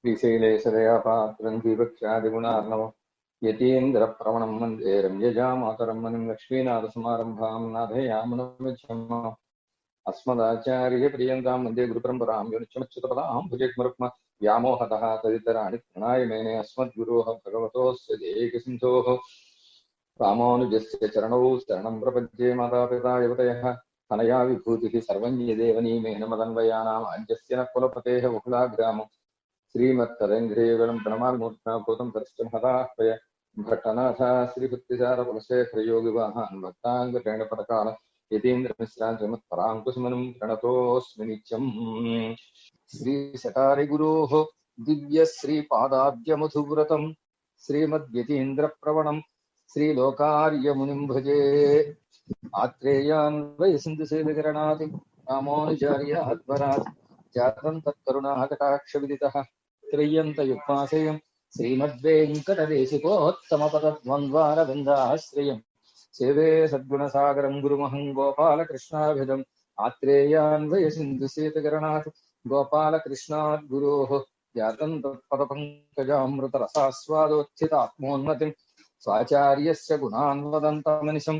श्रीशैलेशदयापात्रं दीपक्षादिगुणार्णवं यतीन्द्रप्रवणं वन्दे रम्यजामातरं मुनिं लक्ष्मीनाथसमारम्भां नाथयामुनमध्यमम् अस्मदाचार्यपर्यन्तां वन्दे गुरुपरम्परां यो नित्यमच्युतपदां भुजग्मरुक्म व्यामोहतः तदितराणि प्रणाय मेने अस्मद्गुरोः भगवतोऽस्य देहिकसिन्धोः रामानुजस्य चरणौ शरणं प्रपद्ये मातापिता युवतयः तनया विभूतिः सर्वं यदेवनीमेन मदन्वयानाम् अञ्जस्य न कुलपतेः बहुलाग्रामम् श्रीमत्तरङ्ग्रेवलं प्रणमामूर्ध्नाभूतं दर्शनहदाह्वय भट्टनाथ श्रीभक्तिसारकुलशेखरयोगिवाहान् भक्ताङ्गप्रेणपदकाल यतीन्द्रमिश्रान् श्रीमत्पराङ्कुशमनं प्रणतोऽस्मि नित्यम् श्रीशटारिगुरोः दिव्यश्रीपादाब्जमधुव्रतं श्रीमद्यतीन्द्रप्रवणं श्रीलोकार्यमुनिं भजे आत्रेयान् वयसिन्धुसेविकरणात् रामानुजार्याद्वरात् जातं तत्करुणाकटाक्षविदितः त्रय्यन्तयुग्माश्रयं श्रीमद्वेङ्कटदेशिकोत्तमपदद्वन्द्वारविन्दाश्रयं सेवे सद्गुणसागरं गुरुमहं गोपालकृष्णाभिधम् आत्रेयान्वयसिन्धुसेतकरणात् गोपालकृष्णात् गुरोः जातं तत्पदपङ्कजामृतरसास्वादोत्थितात्मोन्नतिं स्वाचार्यस्य गुणान् वदन्तमनिशं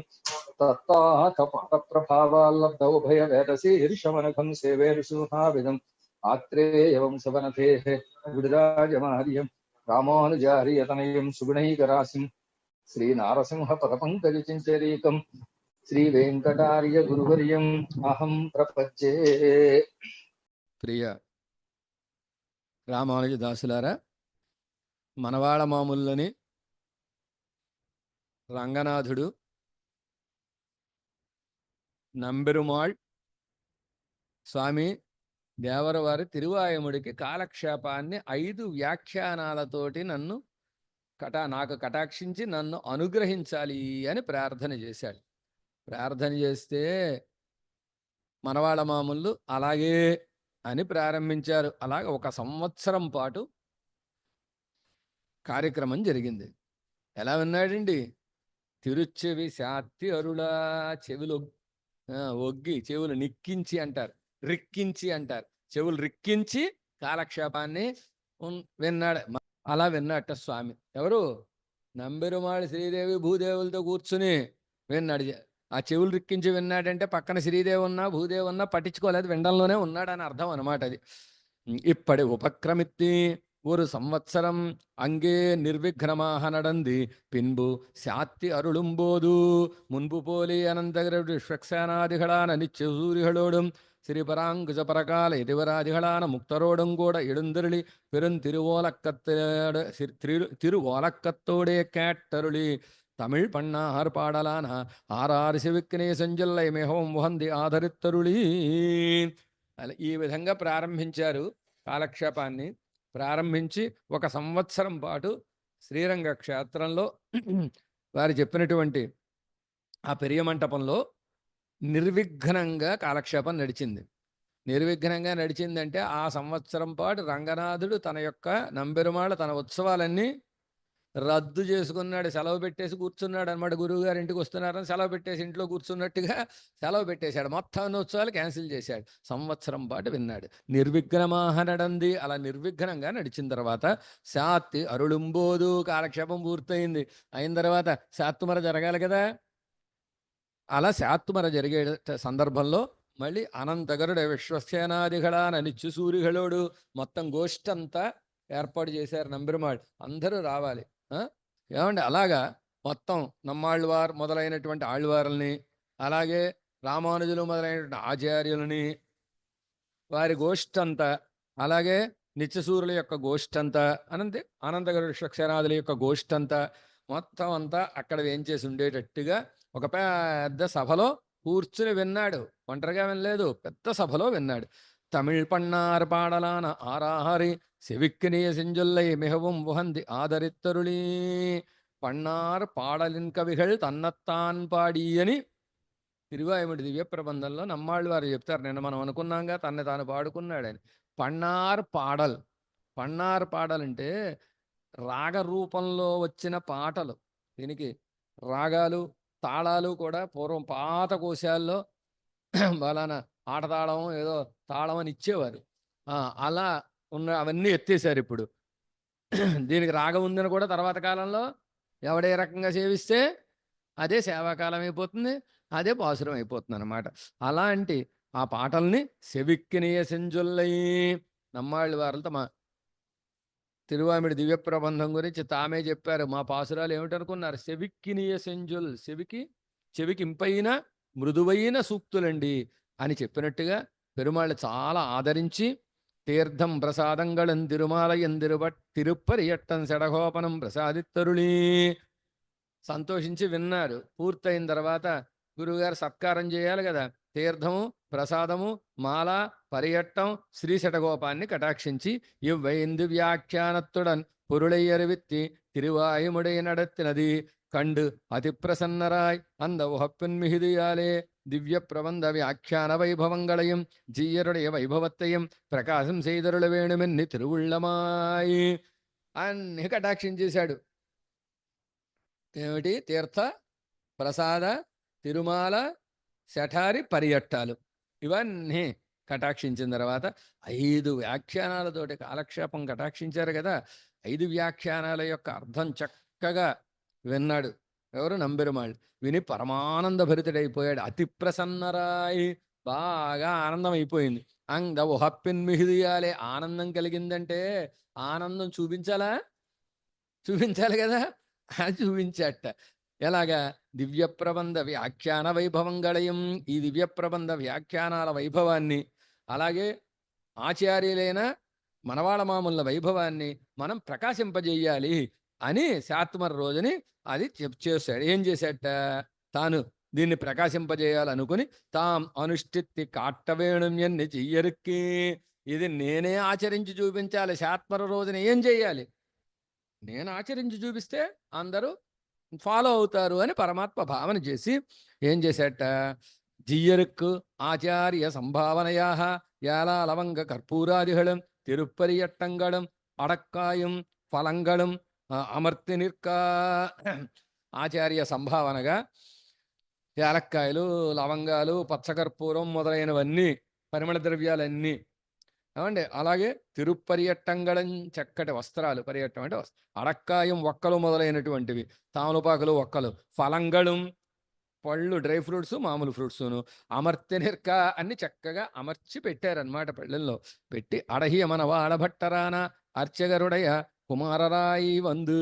तत्ताथ पादप्रभावाल्लब्धौ भयवेदशीर्षमनघं सेवे ऋषुहाविदम् आत्रेयवंशवनतेः विडराजमार्यं रामानुजार्यतनयं सुगुणैकराशिं श्रीनारसिंहपदपङ्कजचिञ्चरीकं श्रीवेङ्कटार्यगुरुवर्यम् अहं प्रपद्ये. ప్రియ రామానుజదాసులారా, మనవాళ మామూళ్ళని రంగనాథుడు నంబెరుమాళ్ స్వామి దేవరవారి తిరువాయముడికి కాలక్షేపాన్ని 5 వ్యాఖ్యానాలతోటి నాకు కటాక్షించి నన్ను అనుగ్రహించాలి అని ప్రార్థన చేశాడు. ప్రార్థన చేస్తే మనవాళ్ళ మామూళ్ళు అలాగే అని ప్రారంభించారు. అలాగే 1 సంవత్సరం పాటు కార్యక్రమం జరిగింది. ఎలా విన్నాడండి? తిరుచెవి శాత్తి అరుళా, చెవులు ఒగ్గి చెవులు నిక్కించి అంటారు, రిక్కించి అంటారు. చెవులు రిక్కించి కాలక్షేపాన్ని విన్నాడు. అలా విన్నట్ట స్వామి. ఎవరు? నంబెరుమాళి శ్రీదేవి భూదేవులతో కూర్చుని విన్నాడు. ఆ చెవులు రిక్కించి విన్నాడంటే పక్కన శ్రీదేవి ఉన్నా భూదేవి ఉన్నా పట్టించుకోలేదు, వినడంలోనే ఉన్నాడని అర్థం అనమాట. అది ఇప్పటి ఉపక్రమిత్తి 1 సంవత్సరం அங்கே నిర్విఘ్నமாக நடந்து பின்பு சாத்தி அருளும்போது முன்பு போலே அனந்தகர விஸ்வக்சேனாதிகளான நிச்சய சூரிகளோடும் ஸ்ரீபராங்குஜ பரகால எதிவராதிகளான முக்தரோடும் கூட எழுந்தருளி திருவோலக்கத்தோடே கேட்டருளி தமிழ் பண்ணார் பாடலான ఆరారు శివిక్నే సంజల్లై మిహవం వహంది ఆధరిత్తరుళి. ఈ విధంగా ప్రారంభించారు కాలక్షేపాన్ని. ప్రారంభించి 1 సంవత్సరం పాటు శ్రీరంగ క్షేత్రంలో వారు చెప్పినటువంటి ఆ పెరియ మంటపంలో నిర్విఘ్నంగా కాలక్షేపం నడిచింది. నిర్విఘ్నంగా నడిచిందంటే ఆ సంవత్సరం పాటు రంగనాథుడు తన యొక్క నంబెరుమాళ తన ఉత్సవాలన్నీ రద్దు చేసుకున్నాడు. సెలవు పెట్టేసి కూర్చున్నాడు అనమాట. గురువు గారు ఇంటికి వస్తున్నారని సెలవు పెట్టేసి ఇంట్లో కూర్చున్నట్టుగా సెలవు పెట్టేశాడు. మొత్తం ఉత్సవాలు క్యాన్సిల్ చేశాడు. సంవత్సరం పాటు విన్నాడు. నిర్విఘ్నమాహ నడంది. అలా నిర్విఘ్నంగా నడిచిన తర్వాత శాత్తి అరుళుంబోదు కాలక్షేపం పూర్తయింది. అయిన తర్వాత శాత్తుమర జరగాలి కదా. అలా శాత్తుమర జరిగే సందర్భంలో మళ్ళీ అనంతగరుడ విశ్వసేనాదిగళాన నిత్యసూరిగళోడు మొత్తం గోష్ఠంతా ఏర్పాటు చేశారు. నంబెరుమాళ్ అందరూ రావాలి. ఏమండి అలాగా మొత్తం నమ్మాళ్ళవారు మొదలైనటువంటి ఆళ్వారుల్ని, అలాగే రామానుజులు మొదలైనటువంటి ఆచార్యులని, వారి గోష్ఠంతా, అలాగే నిత్యసూరుల యొక్క గోష్ఠంతా, అనంతగరుడ విశ్వసేనాదుల యొక్క గోష్ఠంతా మొత్తం అంతా అక్కడ వేంచేసి ఉండేటట్టుగా ఒక పెద్ద సభలో కూర్చుని విన్నాడు. ఒంటరిగా వినలేదు, పెద్ద సభలో విన్నాడు. తమిళ్ పన్నార్ పాడలాన ఆరాహారి செவிக்கினிய செஞ்சொல்லை மிகவும் உகந்தி ஆதரித்தருளி. పన్నార్ పాడలిన్ కవిகள் తన్నత్తాన్ పాడి అని తిరువాయముడి దివ్య ప్రబంధంలో నమ్మాళ్ళు వారు చెప్తారు. నిన్న మనం అనుకున్నాంగా తన్ని తాను పాడుకున్నాడని. పన్నార్ పాడల్, పన్నార్ పాడల్ అంటే రాగ రూపంలో వచ్చిన పాటలు. దీనికి రాగాలు తాళాలు కూడా పూర్వం పాత కోశాల్లో బలానా ఆటతాళం ఏదో తాళం అని ఇచ్చేవారు. అలా ఉన్న అవన్నీ ఎత్తేసారు ఇప్పుడు. దీనికి రాగం ఉందని కూడా తర్వాత కాలంలో ఎవడే రకంగా సేవిస్తే అదే సేవాకాలం అయిపోతుంది, అదే పాసురం అయిపోతుంది అనమాట. అలాంటి ఆ పాటల్ని సెవిక్కినియ సెంజొల్లై నమ్మాళ్ళ వారు తమ తిరువామిడి దివ్య ప్రబంధం గురించి తామే చెప్పారు. మా పాసురాలు ఏమిటనుకున్నారు? సెవిక్కినియ సెంజుల్, చెవికి ఇంపైన మృదువైన సూక్తులండి అని చెప్పినట్టుగా పెరుమాళ్ళు చాలా ఆదరించి తీర్థం ప్రసాదంగళం తిరుమాలయం తిరుప్పరియట్టం సెడగోపనం ప్రసాదిత్తరుళీ సంతోషించి విన్నారు. పూర్తయిన తర్వాత గురువుగారు సత్కారం చేయాలి కదా. తీర్థము, ప్రసాదము, మాల, పరియట్టం, శ్రీ శటగోపాన్ని కటాక్షించి ఇవ్వైంది వ్యాఖ్యానత్తుడన్ పొరుళయ్యరివిత్తి తిరువాయుముడై నడత్తినది கண்டு அதிப்பிரசன்னராய் அந்த உகப்பின் மிகுதியாலே திவ்ய பிரபந்த வியாக்கியான வைபவங்களையும் ஜீயருடைய வைபவத்தையும் ప్రకాశం செய்தருள వేణుమెన్ని తిరువుళ్ళమాయి అన్ని కటాక్షించేశాడు. ఏమిటి? తీర్థ, ప్రసాద, తిరుమాల, శఠారి, పరియట్టాలు ఇవన్నీ కటాక్షించిన తర్వాత 5 వ్యాఖ్యానాలతోటి కాలక్షేపం కటాక్షించారు కదా. 5 వ్యాఖ్యానాల యొక్క అర్థం చక్కగా విన్నాడు ఎవరు? నంబెరుమాళ్ళు. విని పరమానంద భరితుడైపోయాడు. అతి ప్రసన్నరాయి, బాగా ఆనందం అయిపోయింది. అంద ఉహప్పిన్ మిహిదియాలే, ఆనందం కలిగిందంటే ఆనందం చూపించాలి కదా. అది చూపించాట. ఎలాగా? దివ్య ప్రబంధ వ్యాఖ్యాన వైభవంగళయం, ఈ దివ్య ప్రబంధ వ్యాఖ్యానాల వైభవాన్ని, అలాగే ఆచార్యులైన మనవాళ మామూల వైభవాన్ని మనం ప్రకాశింపజేయాలి అని శాత్మర రోజుని అది చేశాడు. ఏం చేశాట? తాను దీన్ని ప్రకాశింపజేయాలనుకుని తాం అనుష్ఠిత్తి కాట్టవేణుం ఎన్ని చెయ్యరుక్కి, ఇది నేనే ఆచరించి చూపించాలి. శాత్మర రోజున ఏం చెయ్యాలి? నేను ఆచరించి చూపిస్తే అందరూ ఫాలో అవుతారు అని పరమాత్మ భావన చేసి ఏం చేశాట? జియ్యరుక్కు ఆచార్య సంభావనయా యాలా లవంగ కర్పూరాదిహళం తిరుప్పరియట్టంగళం అడక్కాయం ఫలంగళం అమర్తి నిర్కా ఆచార్య సంభావనగా యాలక్కాయలు, లవంగాలు, పచ్చకర్పూరం మొదలైనవన్నీ, పరిమళ ద్రవ్యాలన్నీ ఏమండి. అలాగే తిరుప్పరియట్టంగళం, చక్కటి వస్త్రాలు, పరియట్టం అంటే అడక్కాయం, ఒక్కలు మొదలైనటువంటివి, తామలపాకులు, ఒక్కలు, ఫలంగళం పళ్ళు, డ్రై ఫ్రూట్స్, మామూలు ఫ్రూట్స్ను, అమర్త్య నిర్క అన్ని చక్కగా అమర్చి పెట్టారనమాట. పళ్ళల్లో పెట్టి అడహియ మన వాడభట్టరాన అర్చగరుడయ కుమారరాయి వందు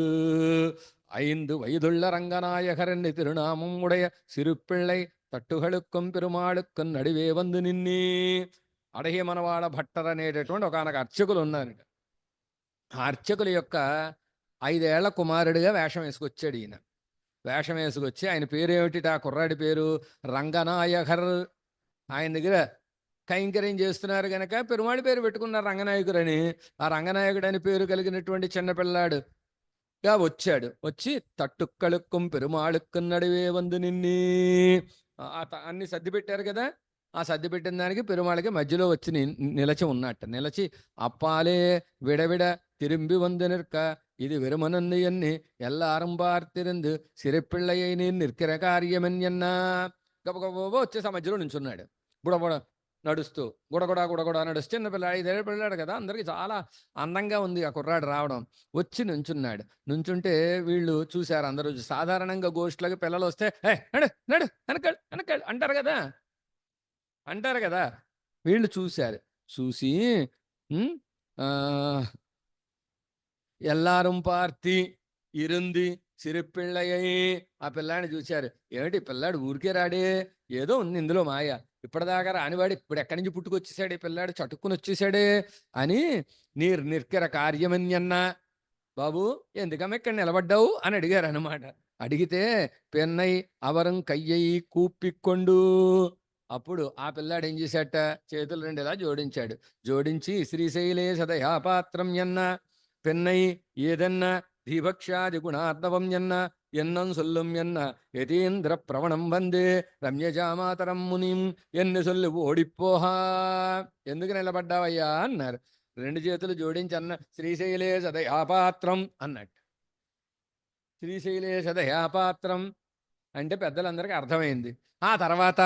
5 వయదుள்ள రంగనాయకరన్ని తిరునామం ఉడయ సిరుపిళ్ళై తట్టుగళుక్కం పెరుమాళుక్కం నడివే వందు నిన్నీ. అడహి మనవాడ భట్టర్ అనేటటువంటి ఒకనొక అర్చకులు ఉన్నారట. ఆ అర్చకుల యొక్క 5 ఏళ్ల కుమారుడిగా వేషం వేసుకొచ్చాడు ఈయన. వేషం వేసుకొచ్చి ఆయన పేరేమిటి? ఆ కుర్రాడి పేరు రంగనాయకర్. ఆయన దగ్గర కైంకర్యం చేస్తున్నారు గనక పెరుమాడి పేరు పెట్టుకున్నారు రంగనాయకుడని. ఆ రంగనాయకుడు అని పేరు కలిగినటువంటి చిన్నపిల్లాడుగా వచ్చాడు. వచ్చి తట్టుక్కళుక్కం పెరుమాళుక్కం నడివే వందు నిన్నీ అన్ని సర్ది పెట్టారు కదా. ఆ సర్ది పెట్టిన దానికి పెరుమాళకి మధ్యలో వచ్చి నిలచి ఉన్నట్ట. నిలచి అప్పాలే విడవిడ తిరుంబి వందు నిற்க ఇది వెరుమనందు ఎన్ని ఎల్లారం పార్తిరందు సిరిపిళ్ళయ్య నిర్కిర కార్యమన్యన్నా. గబగబో వచ్చేసి ఆ మధ్యలో నుంచున్నాడు. బుడబుడ నడుస్తూ గుడగుడా నడుస్తూ చిన్న పిల్లాడు, 5 ఏళ్ళ పిల్లాడు కదా. అందరికి చాలా అందంగా ఉంది ఆ కుర్రాడు రావడం. వచ్చి నుంచున్నాడు. నుంచుంటే వీళ్ళు చూశారు అందరూ. సాధారణంగా గోష్ఠులకి పిల్లలు వస్తే నడు నడు వెనకాడు వెనకాడు అంటారు కదా. వీళ్ళు చూశారు. చూసి ఎల్లారం పార్తి ఇరుంది సిరిపిళ్ళయ్యి ఆ పిల్లాడిని చూశారు. ఏమిటి పిల్లాడు ఊరికే రాడే, ఏదో ఉంది ఇందులో మాయ, ఇప్పటిదాకా రానివాడు ఇప్పుడు ఎక్కడి నుంచి పుట్టుకొచ్చేసాడు ఈ పిల్లాడు, చటుక్కుని వచ్చేసాడే అని నిర్కిర కార్యమన్యన్నా. బాబు ఎందుకమ్మ ఇక్కడ నిలబడ్డావు అని అడిగారు అనమాట. అడిగితే పెన్నై అవరం కయ్యయి కూప్పికొండు. అప్పుడు ఆ పిల్లాడు ఏం చేశాట? చేతులు 2 ఇలా జోడించాడు. జోడించి శ్రీశైలే సదయాపాత్రం ఎన్న పెన్నై ఏదన్న దీభక్షాది గుణార్ణవం ఎన్న ఎన్నం సొల్లుం ఎన్న యతీంద్ర ప్రవణం వందే రమ్యజామాతరం మునిం ఎన్ని సొల్లు ఓడిపోహా. ఎందుకు నిలబడ్డావయ్యా అన్నారు. 2 చేతులు జోడించి అన్న శ్రీశైలే సదయాపాత్రం అన్నట్టు. శ్రీశైలే సదయాపాత్రం అంటే పెద్దలందరికీ అర్థమైంది. ఆ తర్వాత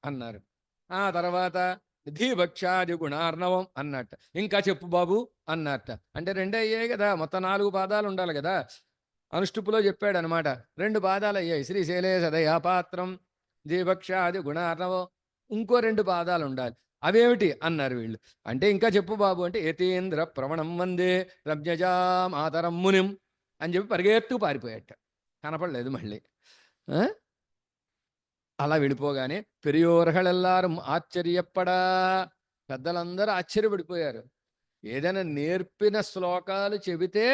అన్నారు. ఆ తర్వాత ధీభక్షాది గుణార్ణవం అన్నట్ట. ఇంకా చెప్పు బాబు అన్నట్ట. అంటే రెండే అయ్యాయి కదా, మొత్తం 4 పాదాలు ఉండాలి కదా. అనుష్టుపులో చెప్పాడనమాట. 2 పాదాలు అయ్యాయి. శ్రీశైలే సదయాపాత్రం ధీభక్షాది గుణార్ణవం. ఇంకో 2 పాదాలు ఉండాలి. అవేమిటి అన్నారు వీళ్ళు. అంటే ఇంకా చెప్పు బాబు అంటే యతీంద్ర ప్రవణం వందే రమ్యజా మాతరం మునిం అని చెప్పి పరిగెత్తు పారిపోయాట. కనపడలేదు మళ్ళీ. ఆ? అలా వెళ్ళిపోగానే పెరియోర్హళెల్లారం ఆశ్చర్యపడా, పెద్దలందరూ ఆశ్చర్యపడిపోయారు. ఏదైనా నేర్పిన శ్లోకాలు చెబితే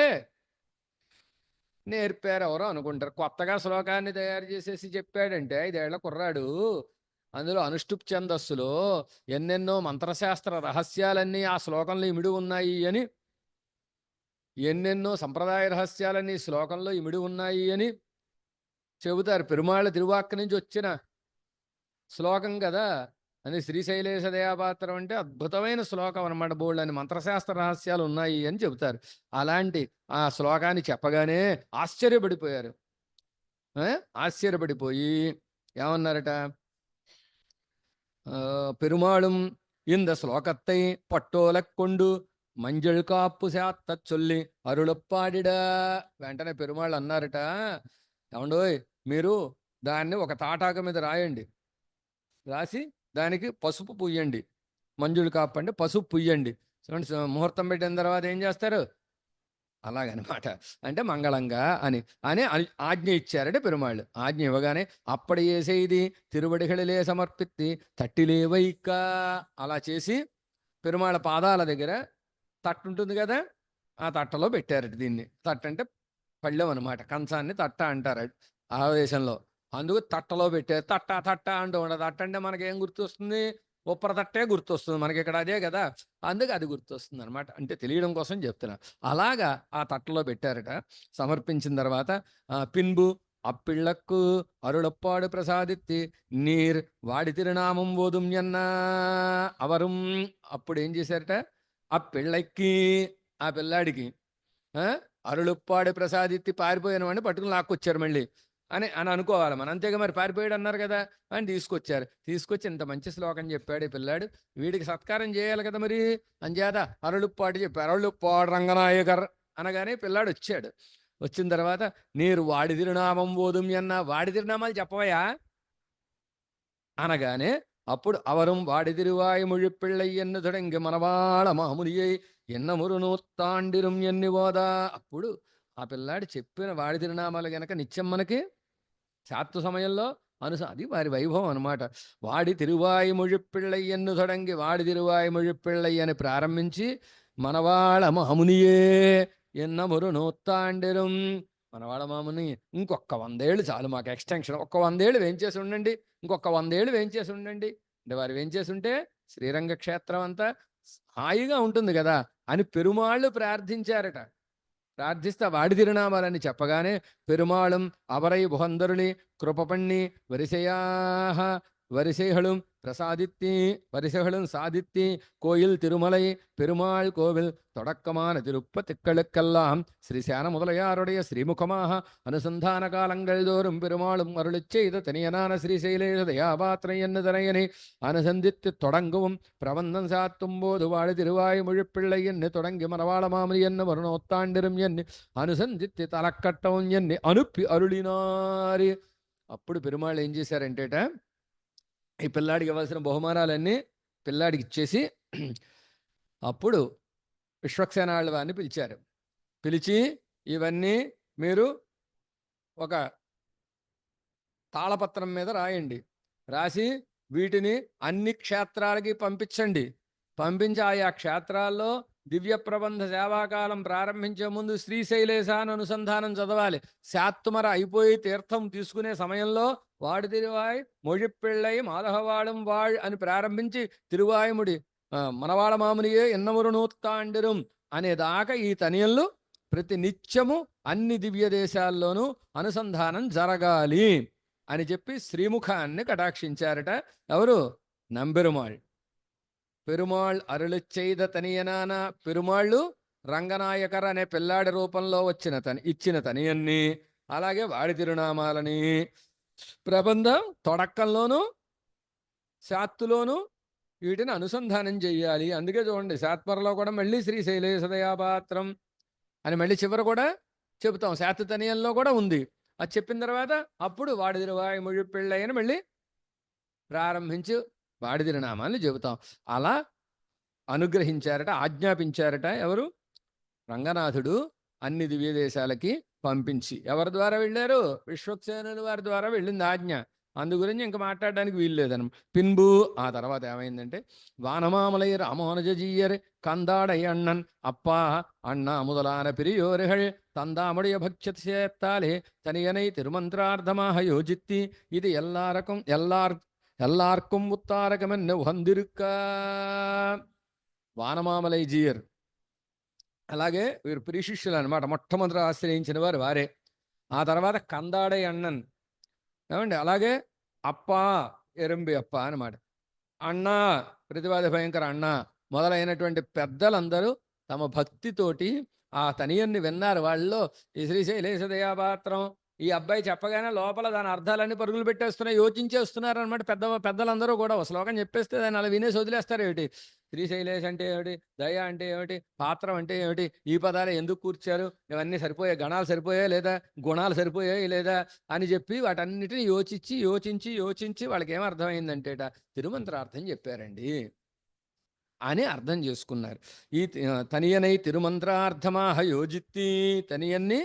నేర్పారు ఎవరో అనుకుంటారు. కొత్తగా శ్లోకాన్ని తయారు చేసేసి చెప్పాడంటే 5 ఏళ్ల కుర్రాడు, అందులో అనుష్టుప్ ఛందస్సులో ఎన్నెన్నో మంత్రశాస్త్ర రహస్యాలన్నీ ఆ శ్లోకంలో ఇమిడి ఉన్నాయి అని, ఎన్నెన్నో సంప్రదాయ రహస్యాలన్నీ శ్లోకంలో ఇమిడి ఉన్నాయి అని చెబుతారు. పెరుమాళ్ళ తిరువాక్క నుంచి వచ్చిన శ్లోకం కదా అని. శ్రీశైలేశ దయాపాత్రం అంటే అద్భుతమైన శ్లోకం అనమాట. బోళ్ళని మంత్రశాస్త్ర రహస్యాలు ఉన్నాయి అని చెబుతారు. అలాంటి ఆ శ్లోకాన్ని చెప్పగానే ఆశ్చర్యపడిపోయారు. ఆశ్చర్యపడిపోయి ఏమన్నారట, పెరుమాళం இந்த శ్లోకத்தை పట్టోలక్కొండు మంజళ్ కాప్పు శాత్త చొల్లి అరుళప్పాడిడా. వెంటనే పెరుమాళ్ళు అన్నారట, ఏమండోయ్ మీరు దాన్ని ఒక తాటాక మీద రాయండి, రాసి దానికి పసుపు పుయ్యండి. మంజులు కాపు అంటే పసుపు పుయ్యండి. ముహూర్తం పెట్టిన తర్వాత ఏం చేస్తారు అలాగనమాట. అంటే మంగళంగా అని అని ఆజ్ఞ ఇచ్చారట పెరుమాళ్ళు. ఆజ్ఞ ఇవ్వగానే అప్పటి చేసేది తిరువడిகளிலே సమర్పిత్తి తట్టిలే వైక్క అలా చేసి పెరుమాళ్ళ పాదాల దగ్గర తట్టు ఉంటుంది కదా, ఆ తట్టలో పెట్టారట. దీన్ని తట్ట అంటే పళ్ళెం అనమాట. కంచాన్ని తట్ట అంటారు ఆ దేశంలో. అందుకు తట్టలో పెట్టారు. తట్ట తట్ట అంటూ ఉండదు. తట్ట అంటే మనకేం గుర్తొస్తుంది, ఉప్పర తట్టే గుర్తొస్తుంది మనకి, ఇక్కడ అదే కదా. అందుకు అది గుర్తొస్తుంది అనమాట. అంటే తెలియడం కోసం చెప్తున్నా. అలాగా ఆ తట్టలో పెట్టారట. సమర్పించిన తర్వాత పిన్బు అప్పిళ్ళక్కు అరుళప్పాడు ప్రసాదిత్తి నీర్ వాడి తిరునామం ఓదుం ఎన్న అవరం. అప్పుడు ఏం చేశారట, ఆ పిళ్ళకి ఆ పిల్లాడికి అరుళప్పాడు ప్రసాదిత్తి పారిపోయిన వాడిని పట్టుకుని లాక్కొచ్చారు మళ్ళీ అని అని అనుకోవాలి మనం. అంతేగా మరి పారిపోయాడు అన్నారు కదా అని తీసుకొచ్చారు. తీసుకొచ్చి ఇంత మంచి శ్లోకం చెప్పాడు ఈ పిల్లాడు, వీడికి సత్కారం చేయాలి కదా మరి. అంచేత అరుళుప్పాడు చెప్పారు. అరుళుప్పాడు రంగనాయకర్ అనగానే పిల్లాడు వచ్చాడు. వచ్చిన తర్వాత నీరు వాడి తిరునామం ఓదుం అన్న, వాడి తిరునామాలు చెప్పవయా అనగానే అప్పుడు అవరం వాడి తిరువాయి ముழிப்பிள்ளை ఎన్ను తొడంగి మనవాళ మామూలియై ఎన్న మురునూత్తాండిరం ఎన్ని ఓదా. అప్పుడు ఆ పిల్లాడు చెప్పిన వాడి తిరునామాలు గనక నిత్యం మనకి శాత్వ సమయంలో అది వారి వైభవం అనమాట. వాడి తిరువాయి ముழிப்பிள்ளை ఎన్ను తొడంగి వాడి తిరువాయి ముழிப்பிள்ளை అని ప్రారంభించి మనవాళ మామునియే ఎన్న మురునూత్తాండిరం, మనవాళ మాముని ఇంకొక 100 ఏళ్ళు చాలు మాకు ఎక్స్టెన్షన్, ఒక్క 100 ఏళ్ళు వేయించేసి ఉండండి, ఇంకొక 100 ఏళ్ళు వేయించేసి ఉండండి అంటే వారు వేయించేసి ఉంటే శ్రీరంగ క్షేత్రం అంతా హాయిగా ఉంటుంది కదా అని పెరుమాళ్ళు ప్రార్థించారట. ప్రార్థిస్తా వాడి తిరునామాలని చెప్పగానే పెరుమాళం అవరై బుహందరుని కృపపణ్ణి వరిసైహళం ప్రసాదిత్తి వరిసైహళం సాదిత్తి కోயில் తిరుమలై பெருமாள் கோவில் தொடக்கமான திருப்பதிக்களுக்கெல்லாம் ஸ்ரீசேன முதலியாருடைய ஸ்ரீமுகமாக அனுசந்தான காலங்கள் தோறும் பெருமாளும் அருளிச் செய்த தனியனான ஸ்ரீசைலேஷ தயாபாத்திரை என்னதனையனை அனுசந்தித்து தொடங்கவும் பிரபந்தம் சாத்தும் போது வாழி திருவாய் முழிப்பிள்ளை என்று தொடங்கி மரவாள மாமரி என்ன மருணோத்தாண்டிரும் என்று అనుసంధిత్తి తలక్కట్టం ఎన్ని అనుప్పి అరుళినారి. అప్పుడు పెరుమాళ్ళు ఏం చేశారంటేట, ఈ పిల్లాడికి ఇవ్వాల్సిన బహుమానాలన్నీ పిల్లాడికి ఇచ్చేసి అప్పుడు విశ్వక్సేనాళ్ళ వారిని పిలిచారు. పిలిచి ఇవన్నీ మీరు ఒక తాళపత్రం మీద రాయండి, రాసి వీటిని అన్ని క్షేత్రాలకి పంపించండి. పంపించి ఆయా క్షేత్రాల్లో దివ్య ప్రబంధ సేవాకాలం ప్రారంభించే ముందు శ్రీశైలేశాన్ని అనుసంధానం చదవాలి. శాత్తుమర అయిపోయి తీర్థం తీసుకునే సమయంలో వాడి తిరువాయ్ మొழிப்பிள்ளை మాధవవాళం వాళ్ అని ప్రారంభించి తిరువాయముడి మనవాళ మామునియే ఎన్నమురు నూత్తాండిరం అనేదాకా ఈ తనియంలో ప్రతి నిత్యము అన్ని దివ్య దేశాల్లోనూ అనుసంధానం జరగాలి అని చెప్పి శ్రీముఖాన్ని కటాక్షించారట. ఎవరు? నంబెరుమాళ్. పెరుమాళ్ అరుళిచ్ செய்த తనియనాన పెరుమాళ్ళు రంగనాయకర్ అనే పిల్లాడి రూపంలో ఇచ్చిన తనియన్ని, అలాగే వాడి తిరునామాలని ప్రబంధం తొడక్కల్లోనూ శాత్తులోనూ వీటిని అనుసంధానం చెయ్యాలి. అందుకే చూడండి శాత్పరలో కూడా మళ్ళీ శ్రీశైలేశ దయాపాత్రం అని మళ్ళీ చివర కూడా చెబుతాం. శాతతనీయంలో కూడా ఉంది. అది చెప్పిన తర్వాత అప్పుడు వాడిదిరువాయి ముழிపిళ్ళై అని మళ్ళీ ప్రారంభించి వాడిదిరి నామాన్ని చెబుతాం. అలా అనుగ్రహించారట, ఆజ్ఞాపించారట ఎవరు? రంగనాథుడు అన్ని దివ్య దేశాలకి పంపించి. ఎవరి ద్వారా వెళ్ళారు? విశ్వక్సేనుల వారి ద్వారా వెళ్ళింది ఆజ్ఞ. అందు గురించి ఇంక మాట్లాడడానికి వీలు లేదనం. పిన్బు ఆ తర్వాత ఏమైందంటే, వానమామలై రామానుజజీయర్ కందాడై అண்ணన్ అప్పా అண்ணా ముదలాన పిరియోరుகள் தந்தாமுடைய பட்சத் சேத்தாலே தனியனை திருமந்திரார்த்தமாக யோசித்தி இது எல்லாருக்கும் உத்தாரகமென்னு உகந்திருக்க. వానమామలై జీయర్ అలాగే వీరు ప్రియశిష్యులు అనమాట. మొట్టమొదట ఆశ్రయించిన వారు వారే. ఆ తర్వాత కందాడై అన్నన్ ఏమండి, అలాగే అప్ప ఎరంబి అప్ప అనమాట. అన్నా ప్రతివాది భయంకర అన్న మొదలైనటువంటి పెద్దలందరూ తమ భక్తితోటి ఆ తనియన్ని విన్నారు. వాళ్ళలో ఈ శ్రీశైలేశ దయాపాత్రం ఈ అబ్బాయి చెప్పగానే లోపల దాని అర్థాలన్నీ పరుగులు పెట్టేస్తున్నాయి, యోచించేస్తున్నారు అనమాట. పెద్దలందరూ కూడా ఒక శ్లోకం చెప్పేస్తే దాన్ని అలా వినేసి వదిలేస్తారు. ఏమిటి శ్రీశైలేశ అంటే ఏమిటి, దయ అంటే ఏమిటి, పాత్రం అంటే ఏమిటి, ఈ పదాలు ఎందుకు కూర్చారు, ఇవన్నీ సరిపోయాయి, గణాలు సరిపోయాయి లేదా, గుణాలు సరిపోయాయి లేదా అని చెప్పి వాటన్నిటిని యోచించి వాళ్ళకి ఏమర్థమైందంటేట తిరుమంత్రార్థం చెప్పారండి అని అర్థం చేసుకున్నారు. ఈ తనియనై తిరుమంత్రార్థమాహ యోజిత్తి, తనియన్ని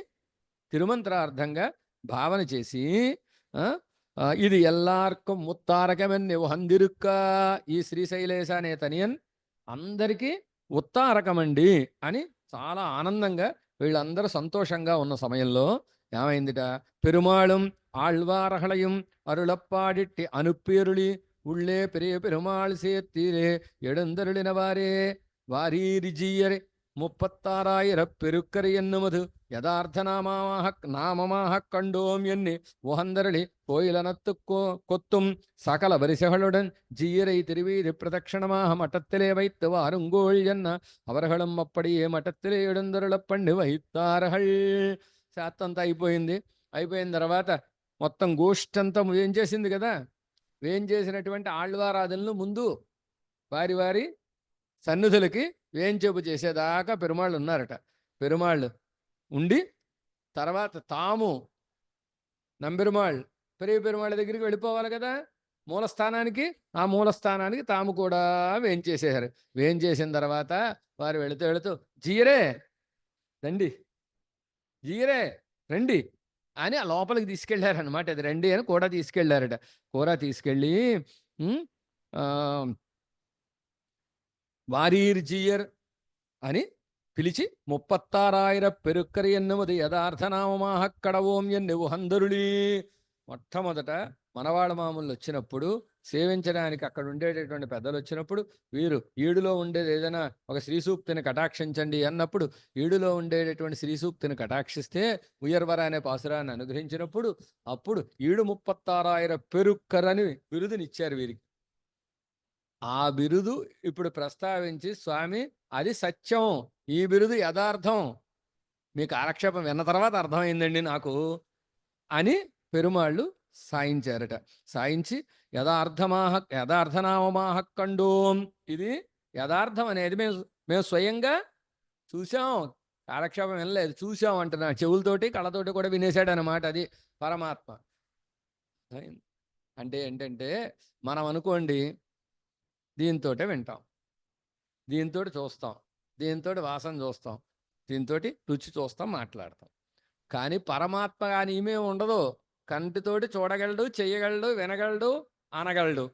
తిరుమంత్రార్థంగా భావన చేసి ఇది ఎల్లార్కం ముత్తారకమని హందిరుక్క, ఈ శ్రీశైలేశ అనే తనియన్ అందరికీ ఉత్తారకమండి అని చాలా ఆనందంగా వీళ్ళందరూ సంతోషంగా ఉన్న సమయంలో ఏమైందిట, పెరుమాళం ఆళ్వారహళయం అరుళప్పాడిట్టి అనుపేరుళి உள்ளே பெரிய பெருமாள் சேர்த்தீரே எழுந்தருளினவாரே வாரீரிஜீயரே 36,000 பெருக்கரை என்னுமது யதார்த்த நாமமாக கண்டோம் எண்ணி உகந்தரளி கோயிலனத்து கொத்தும் சகல வரிசைகளுடன் ஜீயரை திருவீதி பிரதட்சணமாக மட்டத்திலே வைத்து வாருங்கோள் என்ன அவர்களும் அப்படியே మఠத்திலே எழுந்தருள பண்ணி வைத்தார்கள். శాతంతా అయిపోయిన తర్వాత మొత్తం గోష్ఠంతా ఏం చేసింది కదా, వేంచేసినటువంటి ఆళ్వారాధనలు ముందు వారి వారి సన్నిధులకి వేంచేపు చేసేదాకా పెరుమాళ్ళు ఉన్నారట. పెరుమాళ్ళు ఉండి తర్వాత తాము నంబెరుమాళ్ పెరియ పెరుమాళ్ళ దగ్గరికి వెళ్ళిపోవాలి కదా మూలస్థానానికి. ఆ మూలస్థానానికి తాము కూడా వేంచేసేశారు. వేంచేసిన తర్వాత వారు వెళుతూ జీయరే రండి, జీయరే రండి అని ఆ లోపలికి తీసుకెళ్లారనమాట. అది రండి అని కూడా తీసుకెళ్లారట. కూర తీసుకెళ్ళి వారీర్జీయర్ అని పిలిచి 36,000 పెరుక్కరి ఎన్నుమది యథార్థనామమాహ కడవోం ఎన్ను హందరుళి. మొట్టమొదట మనవాళ్ళ మామూలు వచ్చినప్పుడు సేవించడానికి అక్కడ ఉండేటటువంటి పెద్దలు వచ్చినప్పుడు వీరు ఈడులో ఉండేది ఏదైనా ఒక శ్రీ సూక్తిని కటాక్షించండి అన్నప్పుడు ఈడులో ఉండేటటువంటి శ్రీ సూక్తిని కటాక్షిస్తే ఉయర్వర అనే పాసురాన్ని అనుగ్రహించినప్పుడు అప్పుడు ఈడు 36,000 పెరుక్కరని బిరుదునిచ్చారు వీరికి. ఆ బిరుదు ఇప్పుడు ప్రస్తావించి స్వామి అది సత్యం, ఈ బిరుదు యథార్థం, మీకు ఆక్షేపం విన్న తర్వాత అర్థమైందండి నాకు అని పెరుమాళ్ళు సాయించారట. సాయించి యథార్థనామమాహ కండోం, ఇది యథార్థం అనేది మేము స్వయంగా చూసాం, కాలక్షేపం వినలేదు, చూసాం అంటున్నా. చెవులతోటి కళ్ళతోటి కూడా వినేశాడు అనమాట. అది పరమాత్మ అంటే ఏంటంటే మనం అనుకోండి దీంతోటే వింటాం, దీంతో చూస్తాం, దీంతో వాసన చూస్తాం, దీంతో రుచి చూస్తాం, మాట్లాడతాం. కానీ పరమాత్మ కానీ ఈమె ఉండదు. కంటితోటి చూడగలడు, చెయ్యగలడు, వినగలడు, అనగలడు,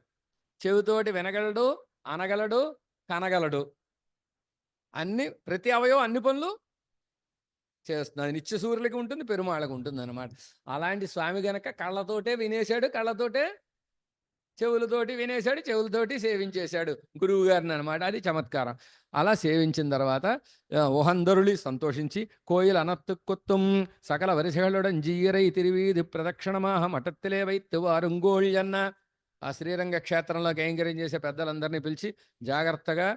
చెవితోటి వినగలడు, అనగలడు, కనగలడు, అన్ని ప్రతి అవయవం అన్ని పనులు చేస్తుంది. నిత్య సూర్యులకి ఉంటుంది, పెరుమాళ్ళకి ఉంటుంది అనమాట. అలాంటి స్వామి గనక కళ్ళతోటే వినేశాడు, కళ్ళతోటే చెవులతోటి వినేశాడు, చెవులతోటి సేవించేశాడు గురువు గారిని అనమాట. అది చమత్కారం. అలా సేవించిన తర్వాత ఓహందరుళి సంతోషించి కోయిల్ అనత్తు కొత్తుం సకల వరిసెகளுடன் జీయరై తిరువీధి ప్రదక్షిణమాహ మఠత్తిలే వైత్తు వారుంగోళ్ళన్న. ఆ శ్రీరంగ క్షేత్రంలో కైంకర్యం చేసే పెద్దలందరినీ పిలిచి జాగ్రత్తగా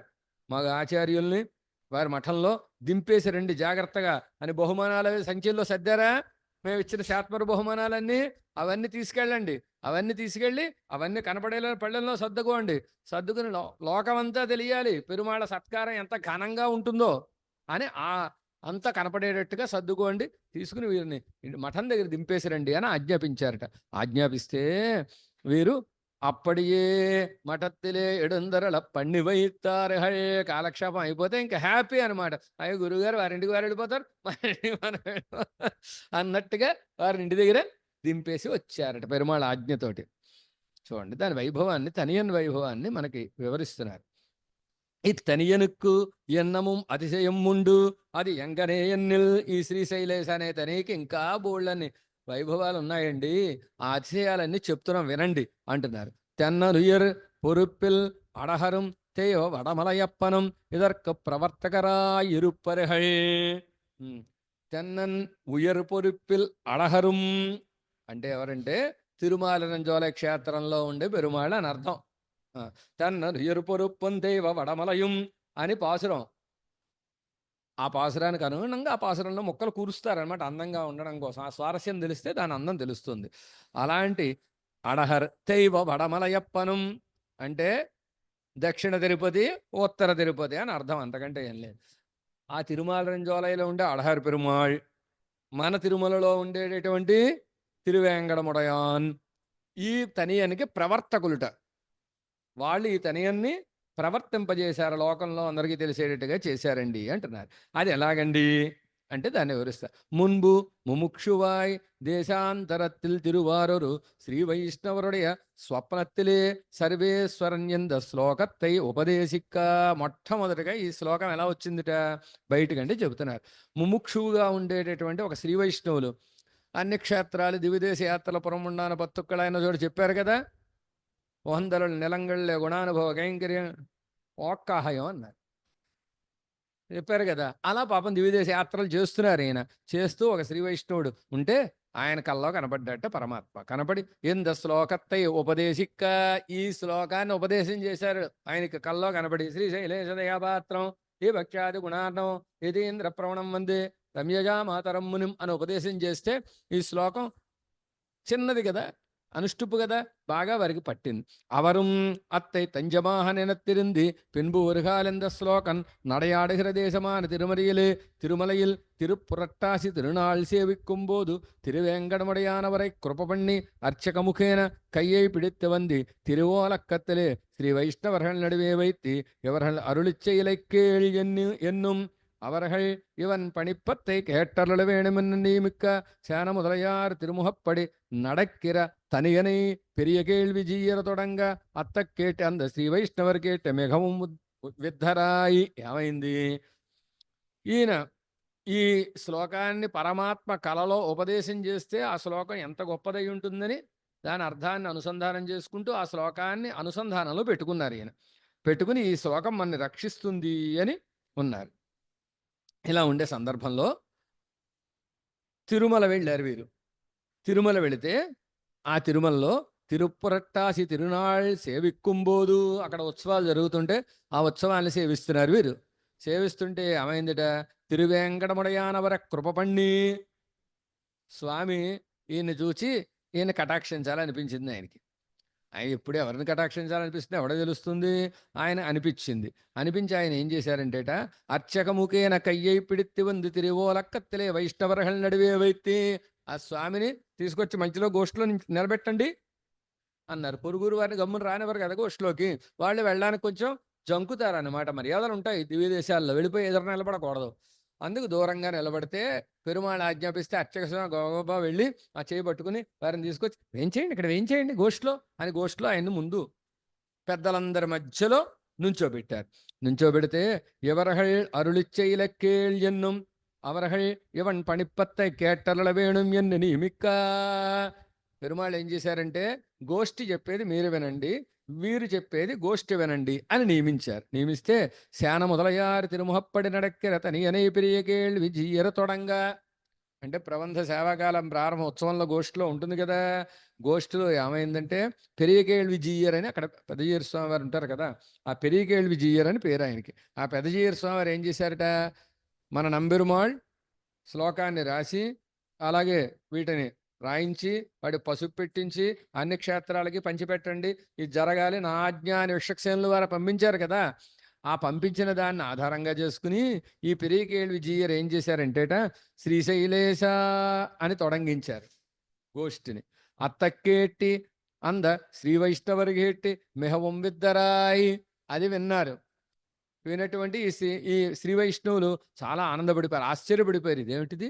మా ఆచార్యుల్ని వారి మఠంలో దింపేసి రండి జాగ్రత్తగా అని బహుమానాలు సంఖ్యల్లో సర్దారా, మేము ఇచ్చిన శాత్మర బహుమానాలన్నీ అవన్నీ తీసుకెళ్ళండి, అవన్నీ తీసుకెళ్ళి అవన్నీ కనపడేలా పళ్ళెంలో సర్దుకోండి. సర్దుకుని లోకమంతా తెలియాలి పెరుమాళ సత్కారం ఎంత ఘనంగా ఉంటుందో అని అంతా కనపడేటట్టుగా సర్దుకోండి. తీసుకుని వీరిని మఠం దగ్గర దింపేసిరండి అని ఆజ్ఞాపించారట. ఆజ్ఞాపిస్తే వీరు అప్పడియే మఠత్తిలే ఎడుందరల పన్ని వైతారహే కాలక్షేపం అయిపోతే ఇంకా హ్యాపీ అనమాట. అయ్యో గురువుగారు వారింటికి వారు వెళ్ళిపోతారు, మన ఇంటికి మనం వెళ్ళిపోతాం అన్నట్టుగా వారి ఇంటి దగ్గర దింపేసి వచ్చారట పెరుమాళ ఆజ్ఞతోటి. చూడండి దాని వైభవాన్ని, తనియన్ వైభవాన్ని మనకి వివరిస్తున్నారు. ఇత్తనియనుక్కు ఎన్నముం అతిశయం ముండు అది ఎంగనే ఎన్నిల్. ఈ శ్రీశైలేశ అనే తనీకి ఇంకా బోళ్ళని వైభవాలు ఉన్నాయండి. ఆ అతిశయాలన్నీ చెప్తున్నాం వినండి అంటున్నారు. తెన్ననుయర్ పొరుప్పిల్ అడహరం తేయో వడమలయప్పనం ఇదర్క ప్రవర్తకరా ఇరుప్పరిహై. తెన్నన్ ఉయర్ పొరుప్పిల్ అడహరం అంటే ఎవరంటే తిరుమాలనంజోల క్షేత్రంలో ఉండే పెరుమాళ్ అని అర్థం. తెన్నను ఎరుపొరుప్పం దేవ వడమలయం అని పాసురం. ఆ పాసురానికి అనుగుణంగా ఆ పాసురంలో మొక్కలు కూరుస్తారనమాట అందంగా ఉండడం కోసం. ఆ స్వారస్యం తెలిస్తే దాని అందం తెలుస్తుంది. అలాంటి అడహర్ తైవ వడమలయప్పనం అంటే దక్షిణ తిరుపతి, ఉత్తర తిరుపతి అని అర్థం, అంతకంటే ఏం లేదు. ఆ తిరుమాలంజోలైలో ఉండే అడహర్ పెరుమాళ్, మన తిరుమలలో ఉండేటటువంటి తిరువేంగడముడయాన్ ఈ తనియనికి ప్రవర్తకులుట. వాళ్ళు ఈ తనయన్ని ప్రవర్తింపజేశారు, లోకంలో అందరికీ తెలిసేటట్టుగా చేశారండి అంటున్నారు. అది ఎలాగండి అంటే దాన్ని వివరిస్తారు. మున్బు ముముక్షువాయ్ దేశాంతరత్తిల్ తిరువారూరు శ్రీ వైష్ణవరుடைய స్వప్నత్తిలే సర్వేశ్వరణ్యంద శ్లోకత్తై ఉపదేశిక్క. మొట్టమొదటిగా ఈ శ్లోకం ఎలా వచ్చిందిట బయటకంటే చెబుతున్నారు. ముముక్షువుగా ఉండేటటువంటి ఒక శ్రీ వైష్ణవులు అన్ని క్షేత్రాలు దివిదేశ యాత్రల పురముండాన పత్తుక్కళైన చోటు చెప్పారు కదా. వందరులు నిలంగళ్ళే గుణానుభవ కైంకర్యం ఓక్కాహయం అన్నారు చెప్పారు కదా. అలా పాపం దివిదేశ యాత్రలు చేస్తున్నారు. ఈయన చేస్తూ ఒక శ్రీ వైష్ణవుడు ఉంటే ఆయన కల్లో కనపడ్డట పరమాత్మ. కనపడి ఎంద శ్లోకత్తై ఉపదేశిక్క ఈ శ్లోకాన్ని ఉపదేశం చేశారు ఆయనకి కల్లో కనపడి. శ్రీశైలేశ దయాపాత్రం ఈ భక్ష్యాది గుణార్ణం యతీంద్ర ప్రవణం వందే రమ్యజా మాతరం మునిం అని ఉపదేశం చేస్తే ఈ శ్లోకం చిన్నది కదా, అనుష్టుపు కదా, బాగా వారికి పట్టింది. అవரும் అత్తై தஞ்சமாக நினைத்திருந்து பின்பு ஒரு கால் இந்த ஸ்லோகன் நடையாடுகிற தேசமான திருமலையில் திருப்புரட்டாசி திருநாள் சேவிக்கும் போது திருவேங்கடமுடையானவரை கிருப பண்ணி அர்ச்சகமுகேன கையை பிடித்து வந்து திருவோலக்கத்திலே ஸ்ரீ வைஷ்ணவர்கள் நடுவே வைத்து இவர்கள் அருளிச்செயலை கேள் என்னும் அவர்கள் இவன் பணிப்பத்தை கேட்டருள வேணுமென்னு நியமிக்க சேன முதலையார் திருமுகப்படி நடக்கிற தனியனை பெரிய கேள்வி ஜீயர தொடங்க అత్త కేట అంద శ్రీ వైష్ణవర్ కేట మిகவும் విద్ధరాయి. ఏమైంది, ఈయన ఈ శ్లోకాన్ని పరమాత్మ కలలో ఉపదేశం చేస్తే ఆ శ్లోకం ఎంత గొప్పదై ఉంటుందని దాని అర్థాన్ని అనుసంధానం చేసుకుంటూ ఆ శ్లోకాన్ని అనుసంధానంలో పెట్టుకున్నారు. ఈయన పెట్టుకుని ఈ శ్లోకం మనని రక్షిస్తుంది అని ఉన్నారు. ఇలా ఉండే సందర్భంలో తిరుమల వెళ్ళారు వీరు. తిరుమల వెళితే ఆ తిరుమలలో తిరుపురట్టాసి తిరునాళ్ సేవిక్కుంబోదు అక్కడ ఉత్సవాలు జరుగుతుంటే ఆ ఉత్సవాన్ని సేవిస్తున్నారు వీరు. సేవిస్తుంటే ఏమైందిట, తిరువేంకటముడయానవర కృపపణ్ణి స్వామి ఈయన్ని చూచి ఈయన కటాక్షించాలనిపించింది ఆయనకి. ఆయన ఎప్పుడు ఎవరిని కటాక్షించాలనిపిస్తుంది ఎవడో తెలుస్తుంది, ఆయన అనిపించింది. అనిపించి ఆయన ఏం చేశారంటేట అర్చకముఖేన కయ్యై పిడిత్తి వంది తిరువోలక్కత్తిలే వైష్ణవరహల్ నడివే వైత్తి. ఆ స్వామిని తీసుకొచ్చి మధ్యలో గోష్ఠిలో నిలబెట్టండి అన్నారు. పొరుగురు వారిని గమ్మున రానివ్వరు కదా గోష్ఠిలోకి. వాళ్ళు వెళ్ళడానికి కొంచెం జంకుతారన్నమాట. మర్యాదలు ఉంటాయి దివ్య దేశాల్లో, వెళ్ళిపోయి ఎదురు నిలబడకూడదు. అందుకు దూరంగా నిలబడితే పెరుమాళ్ ఆజ్ఞాపిస్తే అర్చక స్వామి గోగోబా వెళ్ళి ఆ చేయి పట్టుకుని వారిని తీసుకొచ్చి వేయించేయండి, ఇక్కడ వేయించేయండి గోష్ఠిలో అని గోష్ఠిలో ఆయన్ని ముందు పెద్దలందరి మధ్యలో నుంచోబెట్టారు. నుంచోబెడితే ఎవరహల్ అరుళిచ్చైలకేళ్ ఎన్నుం అవరహల్ ఇవన్ పణిప్పత్తై కేట్టరళ వేణుం ఎన్ను నియమిక్క. పెరుమాళ్ ఏం చేశారంటే గోష్ఠి చెప్పేది మీరు వినండి, వీరు చెప్పేది గోష్ఠి వినండి అని నియమించారు. నియమిస్తే శాన మొదలయ్యారు తిరుముహప్పడి నడక్కిర తనియనై పెరియ కేళ్వి జీయర తొడంగా. అంటే ప్రబంధ సేవాకాలం ప్రారంభ ఉత్సవంలో గోష్ఠిలో ఉంటుంది కదా. గోష్ఠిలో ఏమైందంటే పెరియకేళ్వి జీయర్ అని అక్కడ పెదజీయర్ స్వామి వారు ఉంటారు కదా, ఆ పెరియకేళ్వి జీయర్ అని పేరు ఆయనకి. ఆ పెదజీయర్ స్వామి వారు ఏం చేశారట, మన నంబెరుమాళ్ శ్లోకాన్ని రాసి అలాగే వీటిని రాయించి వాడి పసుపు పెట్టించి అన్ని క్షేత్రాలకి పంచిపెట్టండి, ఇది జరగాలి నా ఆజ్ఞ అని విశ్వక్సేనుల వారు పంపించారు కదా. ఆ పంపించిన దాన్ని ఆధారంగా చేసుకుని ఈ పెరికేళ్ విజయర్ ఏం చేశారంటేట శ్రీశైలేశ అని తొడంగించారు గోష్ఠిని. అత్తక్కేట్టి అంద శ్రీ వైష్ణవర్గేట్టి మిహవం విద్దరాయి అది విన్నారు. వినటువంటి ఈ శ్రీ వైష్ణవులు చాలా ఆనందపడిపోయారు, ఆశ్చర్యపడిపోయారు. ఇదేమిటిది,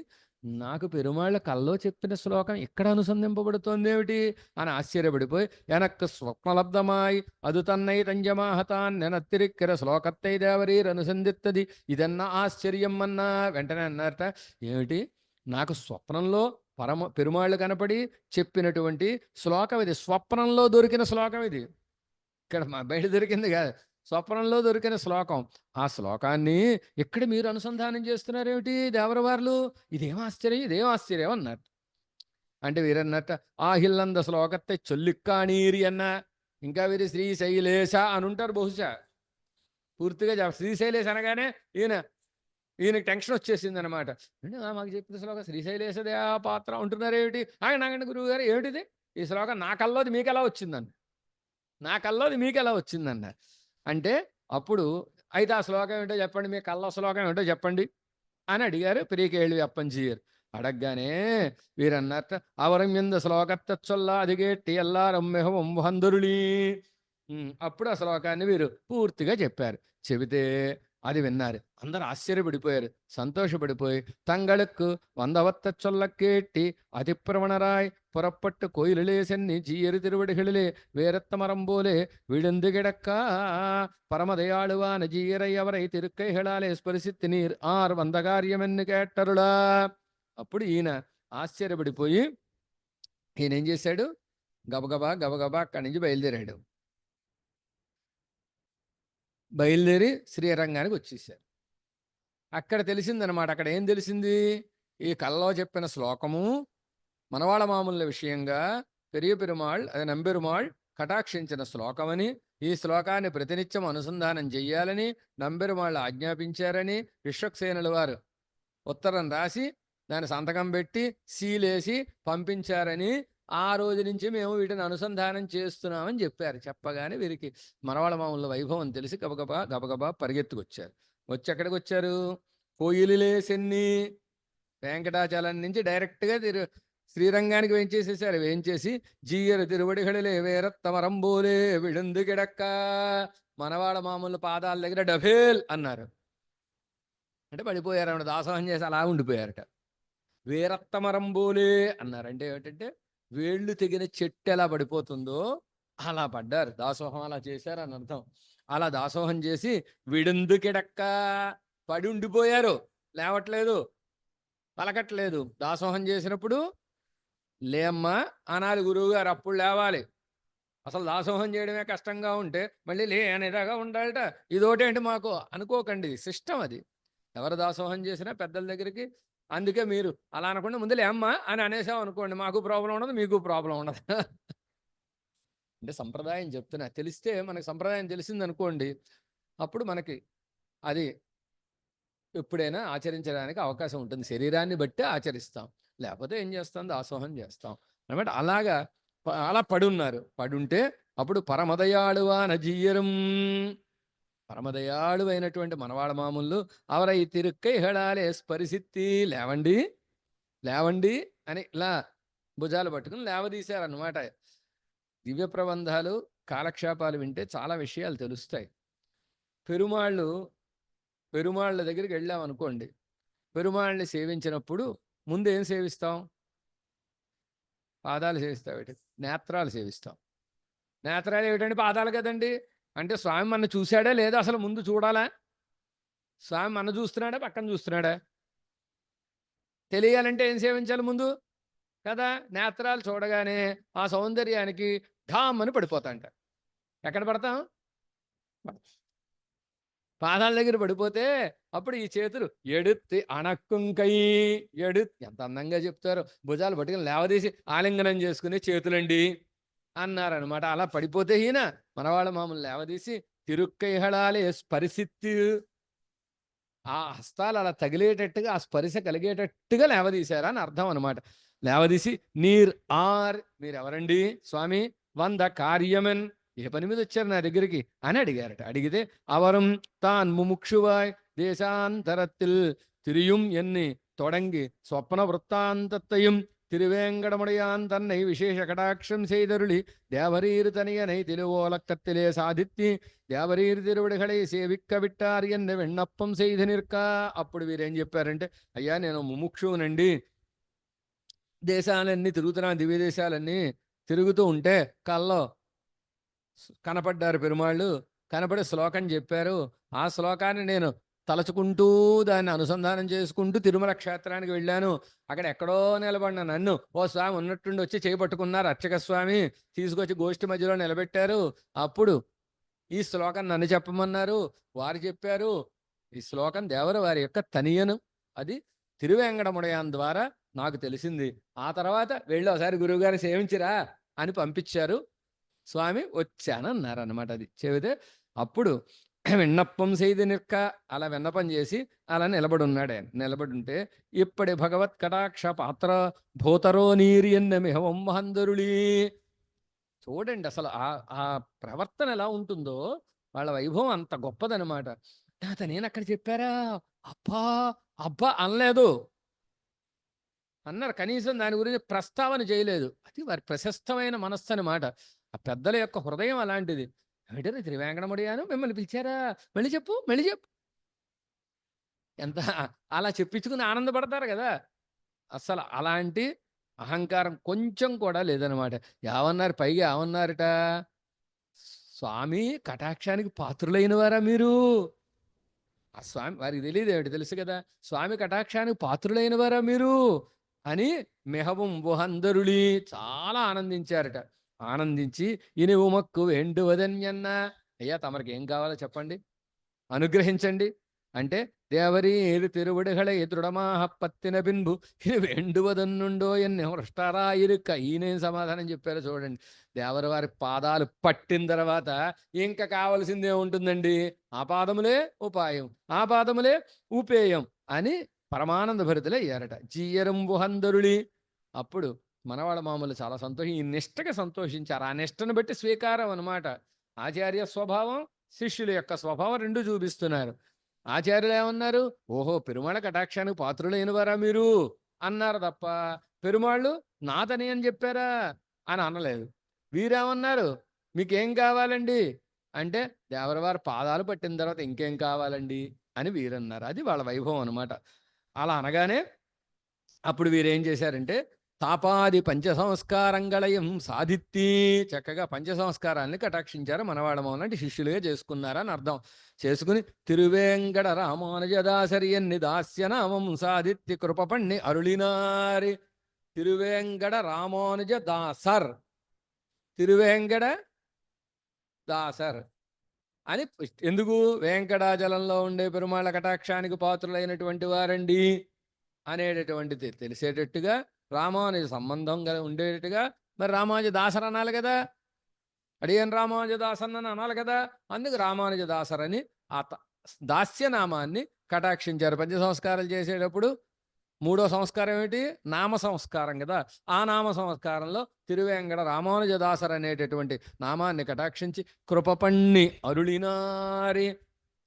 నాకు పెరుమాళ్ళ కల్లో చెప్పిన శ్లోకం ఇక్కడ అనుసంధింపబడుతోంది ఏమిటి అని ఆశ్చర్యపడిపోయి వెనక్కు స్వప్నలబ్ధమాయి అది తన్నై తంజమాహతాన్ నెనత్తిరిక్కిర శ్లోకత్తై దేవరీర్ అనుసంధిత్తది ఇదన్నా ఆశ్చర్యం అన్నా. వెంటనే అన్నారట, ఏమిటి నాకు స్వప్నంలో పెరుమాళ్ళు కనపడి చెప్పినటువంటి శ్లోకం ఇది, స్వప్నంలో దొరికిన శ్లోకం ఇది, ఇక్కడ బయట దొరికింది కాదు, స్వప్నంలో దొరికిన శ్లోకం. ఆ శ్లోకాన్ని ఇక్కడ మీరు అనుసంధానం చేస్తున్నారేమిటి దేవరవార్లు, ఇదేం ఆశ్చర్యం అన్నారు. అంటే వీరన్నట్ట ఆహిల్లంద శ్లోకத்தை చొల్లిక్కాణీరి అన్న, ఇంకా వీరు శ్రీశైలేశ అని ఉంటారు బహుశా. పూర్తిగా శ్రీశైలేశ అనగానే ఈయనకి టెన్షన్ వచ్చేసింది అనమాట. అంటే మాకు చెప్పిన శ్లోకం శ్రీశైలేశ దేవా పాత్ర ఉంటున్నారేమిటి, నాగండి గురువు గారు ఏమిటిది, ఈ శ్లోకం నా కల్లోది మీకెలా వచ్చిందన్న. అంటే అప్పుడు అయితే ఆ శ్లోకం ఏంటో చెప్పండి, మీ కళ్ళ శ్లోకం ఏంటో చెప్పండి అని అడిగారు పెరికేళి అప్పంజీయర్. అడగగానే వీరన్నట్ట అవరం ఎంద శ్లోకత్త చొల్ల అదిగేట్టి ఎల్లారం మెహవం వందరుళీ. అప్పుడు ఆ శ్లోకాన్ని వీరు పూర్తిగా చెప్పారు. చెబితే అది విన్నారు, అందరూ ఆశ్చర్యపడిపోయారు, సంతోషపడిపోయి తంగళకు వందవత్త చొల్ల కేట్టి அதிப்பிரவணராய் புறப்பட்டு கோயிலிலே சென்னி ஜீயரு திருவடிகளிலே வேரத்தமரம் போலே விழுந்து கிடக்கா பரமதயாளுவான ஜீயரை அவரை తిరుక్కైహళాలే స్పరిసిత్తి నీర్ ఆర్ వంద కార్యమెన్ను కేట్టరులా. అప్పుడు ఈయన ఆశ్చర్యపడిపోయి ఈయన ఏం చేశాడు, గబగబా అక్కడి నుంచి బయలుదేరి శ్రీరంగానికి వచ్చేసారు. అక్కడ తెలిసిందనమాట. అక్కడ ఏం తెలిసింది, ఈ కల్లో చెప్పిన శ్లోకము మనవాళ మామూల విషయంగా పెరియ పెరుమాళ్ అది నంబెరుమాళ్ కటాక్షించిన శ్లోకమని, ఈ శ్లోకాన్ని ప్రతినిత్యం అనుసంధానం చెయ్యాలని నంబెరుమాళ్ళు ఆజ్ఞాపించారని విశ్వక్సేనుల వారు ఉత్తరం రాసి దాని సంతకం పెట్టి సీలేసి పంపించారని, ఆ రోజు నుంచి మేము వీటిని అనుసంధానం చేస్తున్నామని చెప్పారు. చెప్పగానే వీరికి మనవాళ మామూల వైభవం తెలిసి గబగబా పరిగెత్తుకొచ్చారు. వచ్చి ఎక్కడికి వచ్చారు, కోయిలిలే సెన్ని వెంకటాచలం నుంచి డైరెక్ట్గా శ్రీరంగానికి వేయించేసేసారు. వేయించేసి జీయరు తిరువడిగడిలే వేరత్తమరంబోలే విడుందు కిడక్క మనవాళ మామూలు పాదాల దగ్గర డభేల్ అన్నారు. అంటే పడిపోయారు అన్నమాట, దాసోహం చేసి అలా ఉండిపోయారట. వేరత్తమరంబోలే అన్నారు అంటే ఏమిటంటే వేళ్ళు తెగిన చెట్టు ఎలా పడిపోతుందో అలా పడ్డారు, దాసోహం అలా చేశారు అని అర్థం. అలా దాసోహం చేసి విడుందు కిడక్క పడి ఉండిపోయారు, లేవట్లేదు పలకట్లేదు. దాసోహం చేసినప్పుడు లేమ్మా అనాలి గురువు గారు, అప్పుడు లేవాలి. అసలు దాసోహం చేయడమే కష్టంగా ఉంటే మళ్ళీ లే అనేదాకా ఉండాలట. ఇదోటేంటి మాకు అనుకోకండి, సిస్టమ్ అది. ఎవరు దాసోహం చేసినా పెద్దల దగ్గరికి, అందుకే మీరు అలా అనకుండా ముందు లేమ్మా అని అనేసాం అనుకోండి, మాకు ప్రాబ్లం ఉండదు మీకు ప్రాబ్లం ఉండదు. అంటే సంప్రదాయం చెప్తున్నా, తెలిస్తే మనకి సంప్రదాయం తెలిసింది అనుకోండి, అప్పుడు మనకి అది ఎప్పుడైనా ఆచరించడానికి అవకాశం ఉంటుంది. శరీరాన్ని బట్టి ఆచరిస్తాం, లేకపోతే ఏం చేస్తాం, దాసోహం చేస్తాం అనమాట. అలా పడున్నారు. పడుంటే అప్పుడు పరమదయాళువా నజీయరం, పరమదయాళు అయినటువంటి మనవాళ మామూలు అవరై తిరుక్కైహళాలే స్పరిసిత్తి లేవండి అని ఇలా భుజాలు పట్టుకుని లేవదీశారన్నమాట. దివ్య ప్రబంధాలు కాలక్షేపాలు వింటే చాలా విషయాలు తెలుస్తాయి. పెరుమాళ్ళ దగ్గరికి వెళ్ళామనుకోండి, పెరుమాళ్ళని సేవించినప్పుడు ముందు ఏం సేవిస్తాం, పాదాలు సేవిస్తాం, నేత్రాలు సేవిస్తాం. నేత్రాలు ఏమిటండి, పాదాలు కదండి. అంటే స్వామి మన చూశాడా లేదా అసలు ముందు చూడాలా, స్వామి మన చూస్తున్నాడా పక్కన చూస్తున్నాడా తెలియాలంటే ఏం సేవించాలి ముందు కదా. నేత్రాలు చూడగానే ఆ సౌందర్యానికి ఢామ్ అని పడిపోతాంట. ఎక్కడ పడతాం, పాదాల దగ్గర పడిపోతే అప్పుడు ఈ చేతులు ఎడుత్తి అణక్కుంకై ఎంత అందంగా చెప్తారు, భుజాలు పట్టుకుని లేవదీసి ఆలింగనం చేసుకునే చేతులండి అన్నారనమాట. అలా పడిపోతే ఈయన మనవాళ్ళ మామూలు లేవదీసి తిరుక్కైహళాలే స్పరిసిత్తి, ఆ హస్తాలు అలా తగిలేటట్టుగా ఆ స్పర్శ కలిగేటట్టుగా లేవదీశారా అని అర్థం అనమాట. లేవదీసి నీర్ ఆర్ మీరెవరండి స్వామి, వంద కార్యమన్ ఏ పని మీద వచ్చారు నా దగ్గరికి అని అడిగారట. అడిగితే అవరం తాన్ ముముక్షువాయ్ దేశాంతరத்தில் திரியும் எண்ணி தொடங்கி சொப்பன விற்த்தாந்தத்தையும் திருவேங்கடமுடையான் தன்னை விசேஷ கடாட்சம் செய்தருளி தேவரீர் தனியனை திருவோலக்கத்திலே சாதித்தி దేవరీర్ తిరువడిகளை సేవిక్క విట్టారు ఎన్న విన్నప్పం செய்து నిற்క. అప్పుడు వీరేం చెప్పారంటే, అయ్యా నేను ముముక్షువునండి, దేశాలన్నీ తిరుగుతున్నాను, దివ్య దేశాలన్నీ తిరుగుతూ ఉంటే కల్లో కనపడ్డారు పెరుమాళ్ళు. కనపడే శ్లోకం చెప్పారు. ఆ శ్లోకాన్ని నేను తలచుకుంటూ దాన్ని అనుసంధానం చేసుకుంటూ తిరుమల క్షేత్రానికి వెళ్ళాను. అక్కడ ఎక్కడో నిలబడిన నన్ను ఓ స్వామి ఉన్నట్టుండి వచ్చి చేయబట్టుకున్నారు అర్చక స్వామి, తీసుకొచ్చి గోష్ఠి మధ్యలో నిలబెట్టారు. అప్పుడు ఈ శ్లోకం నన్ను చెప్పమన్నారు. వారు చెప్పారు. ఈ శ్లోకం దేవర వారి యొక్క తనియను, అది తిరువేంగడముడయాన్ ద్వారా నాకు తెలిసింది. ఆ తర్వాత వెళ్ళి ఒకసారి గురువుగారిని సేవించిరా అని పంపించారు. స్వామి వచ్చానన్నారు అన్నమాట. అది చెబితే అప్పుడు విన్నప్పం செய்து నిற்క, అలా విన్నపం చేసి అలా నిలబడి ఉన్నాడు ఆయన. నిలబడి ఉంటే ఇప్పటి భగవత్ కటాక్ష పాత్ర భూతరో నీరు ఎన్న మిహవం మహందరుళీ. చూడండి అసలు ఆ ప్రవర్తన ఎలా ఉంటుందో, వాళ్ళ వైభవం అంత గొప్పదనమాట. నేను అక్కడ చెప్పారా, అబ్బా అబ్బా అనలేదు, అన్నారు. కనీసం దాని గురించి ప్రస్తావన చేయలేదు. అది వారి ప్రశస్తమైన మనస్సు అనమాట. ఆ పెద్దల యొక్క హృదయం అలాంటిది. ఏమిటని త్రివేంకటముడియాను మిమ్మల్ని పిలిచారా, మళ్ళీ చెప్పు మళ్ళీ చెప్పు, ఎంత అలా చెప్పించుకుని ఆనందపడతారు కదా. అసలు అలాంటి అహంకారం కొంచెం కూడా లేదనమాట. ఏమన్నారు, పైగా ఏమన్నారట, స్వామి కటాక్షానికి పాత్రులైన వారా మీరు. ఆ స్వామి వారికి తెలియదు ఏమిటి, తెలుసు కదా, స్వామి కటాక్షానికి పాత్రులైన వారా మీరు అని మెహబం బుహందరుళి చాలా ఆనందించారట. ఆనందించి ఇని ఉమక్కు వేండువదన్యన్న, అయ్యా తమరికి ఏం కావాలో చెప్పండి, అనుగ్రహించండి అంటే, దేవరీర్ తిరువడిகளை దృఢమాహ పత్తిన బింబు ఇది వేండువదన్నుండో ఎన్ని హృష్టారా ఇరుక్క. ఈయనేం సమాధానం చెప్పారో చూడండి. దేవరి వారి పాదాలు పట్టిన తర్వాత ఇంకా కావలసిందే ఉంటుందండి. ఆ పాదములే ఉపాయం, ఆ పాదములే ఉపేయం అని పరమానంద భరితులే అయ్యారట. జీయరం బుహందరుళి. అప్పుడు మనవాళ్ళ మామూలు చాలా ఈ నిష్టగా సంతోషించారు. ఆ నిష్టను బట్టి స్వీకారం అనమాట. ఆచార్య స్వభావం, శిష్యుల యొక్క స్వభావం రెండు చూపిస్తున్నారు. ఆచార్యులు ఏమన్నారు, ఓహో పెరుమాళ కటాక్షానికి పాత్రులైన వారా మీరు అన్నారు తప్ప, పెరుమాళ్ళు నాతని అని చెప్పారా అని అనలేదు. వీరేమన్నారు, మీకేం కావాలండి అంటే, దేవరవారి పాదాలు పట్టిన తర్వాత ఇంకేం కావాలండి అని వీరన్నారు. అది వాళ్ళ వైభవం అనమాట. అలా అనగానే అప్పుడు వీరేం చేశారంటే, తాపాది పంచసంస్కారంగళయం సాధిత్తి, చక్కగా పంచసంస్కారాన్ని కటాక్షించారు. మనవాళ్ళ మౌనంటే శిష్యులుగా చేసుకున్నారని అర్థం. చేసుకుని తిరువేంగడ రామానుజదాసరియన్ని దాస్యనామం సాధిత్తి కృపపణ్ణి అరుళినారి. తిరువేంగడ రామానుజ దాసర్, తిరువేంగడ దాసర్ అని ఎందుకు, వెంకటాచలంలో ఉండే పెరుమాళ్ళ కటాక్షానికి పాత్రులైనటువంటి వారండి అనేటటువంటిది తెలిసేటట్టుగా, రామానుజ సంబంధం ఉండేటట్టుగా మరి రామానుజ దాసర్ అనాలి కదా, అడియన్ రామానుజ దాసన్ అని అనాలి కదా. అందుకు రామానుజ దాసర్ అని ఆ దాస్యనామాన్ని కటాక్షించారు. పంచ సంస్కారాలు చేసేటప్పుడు మూడో సంస్కారం ఏమిటి, నామ సంస్కారం కదా. ఆ నామ సంస్కారంలో తిరువేంగడ రామానుజ దాసర్ అనేటటువంటి నామాన్ని కటాక్షించి కృపపణ్ణి అరుళినారి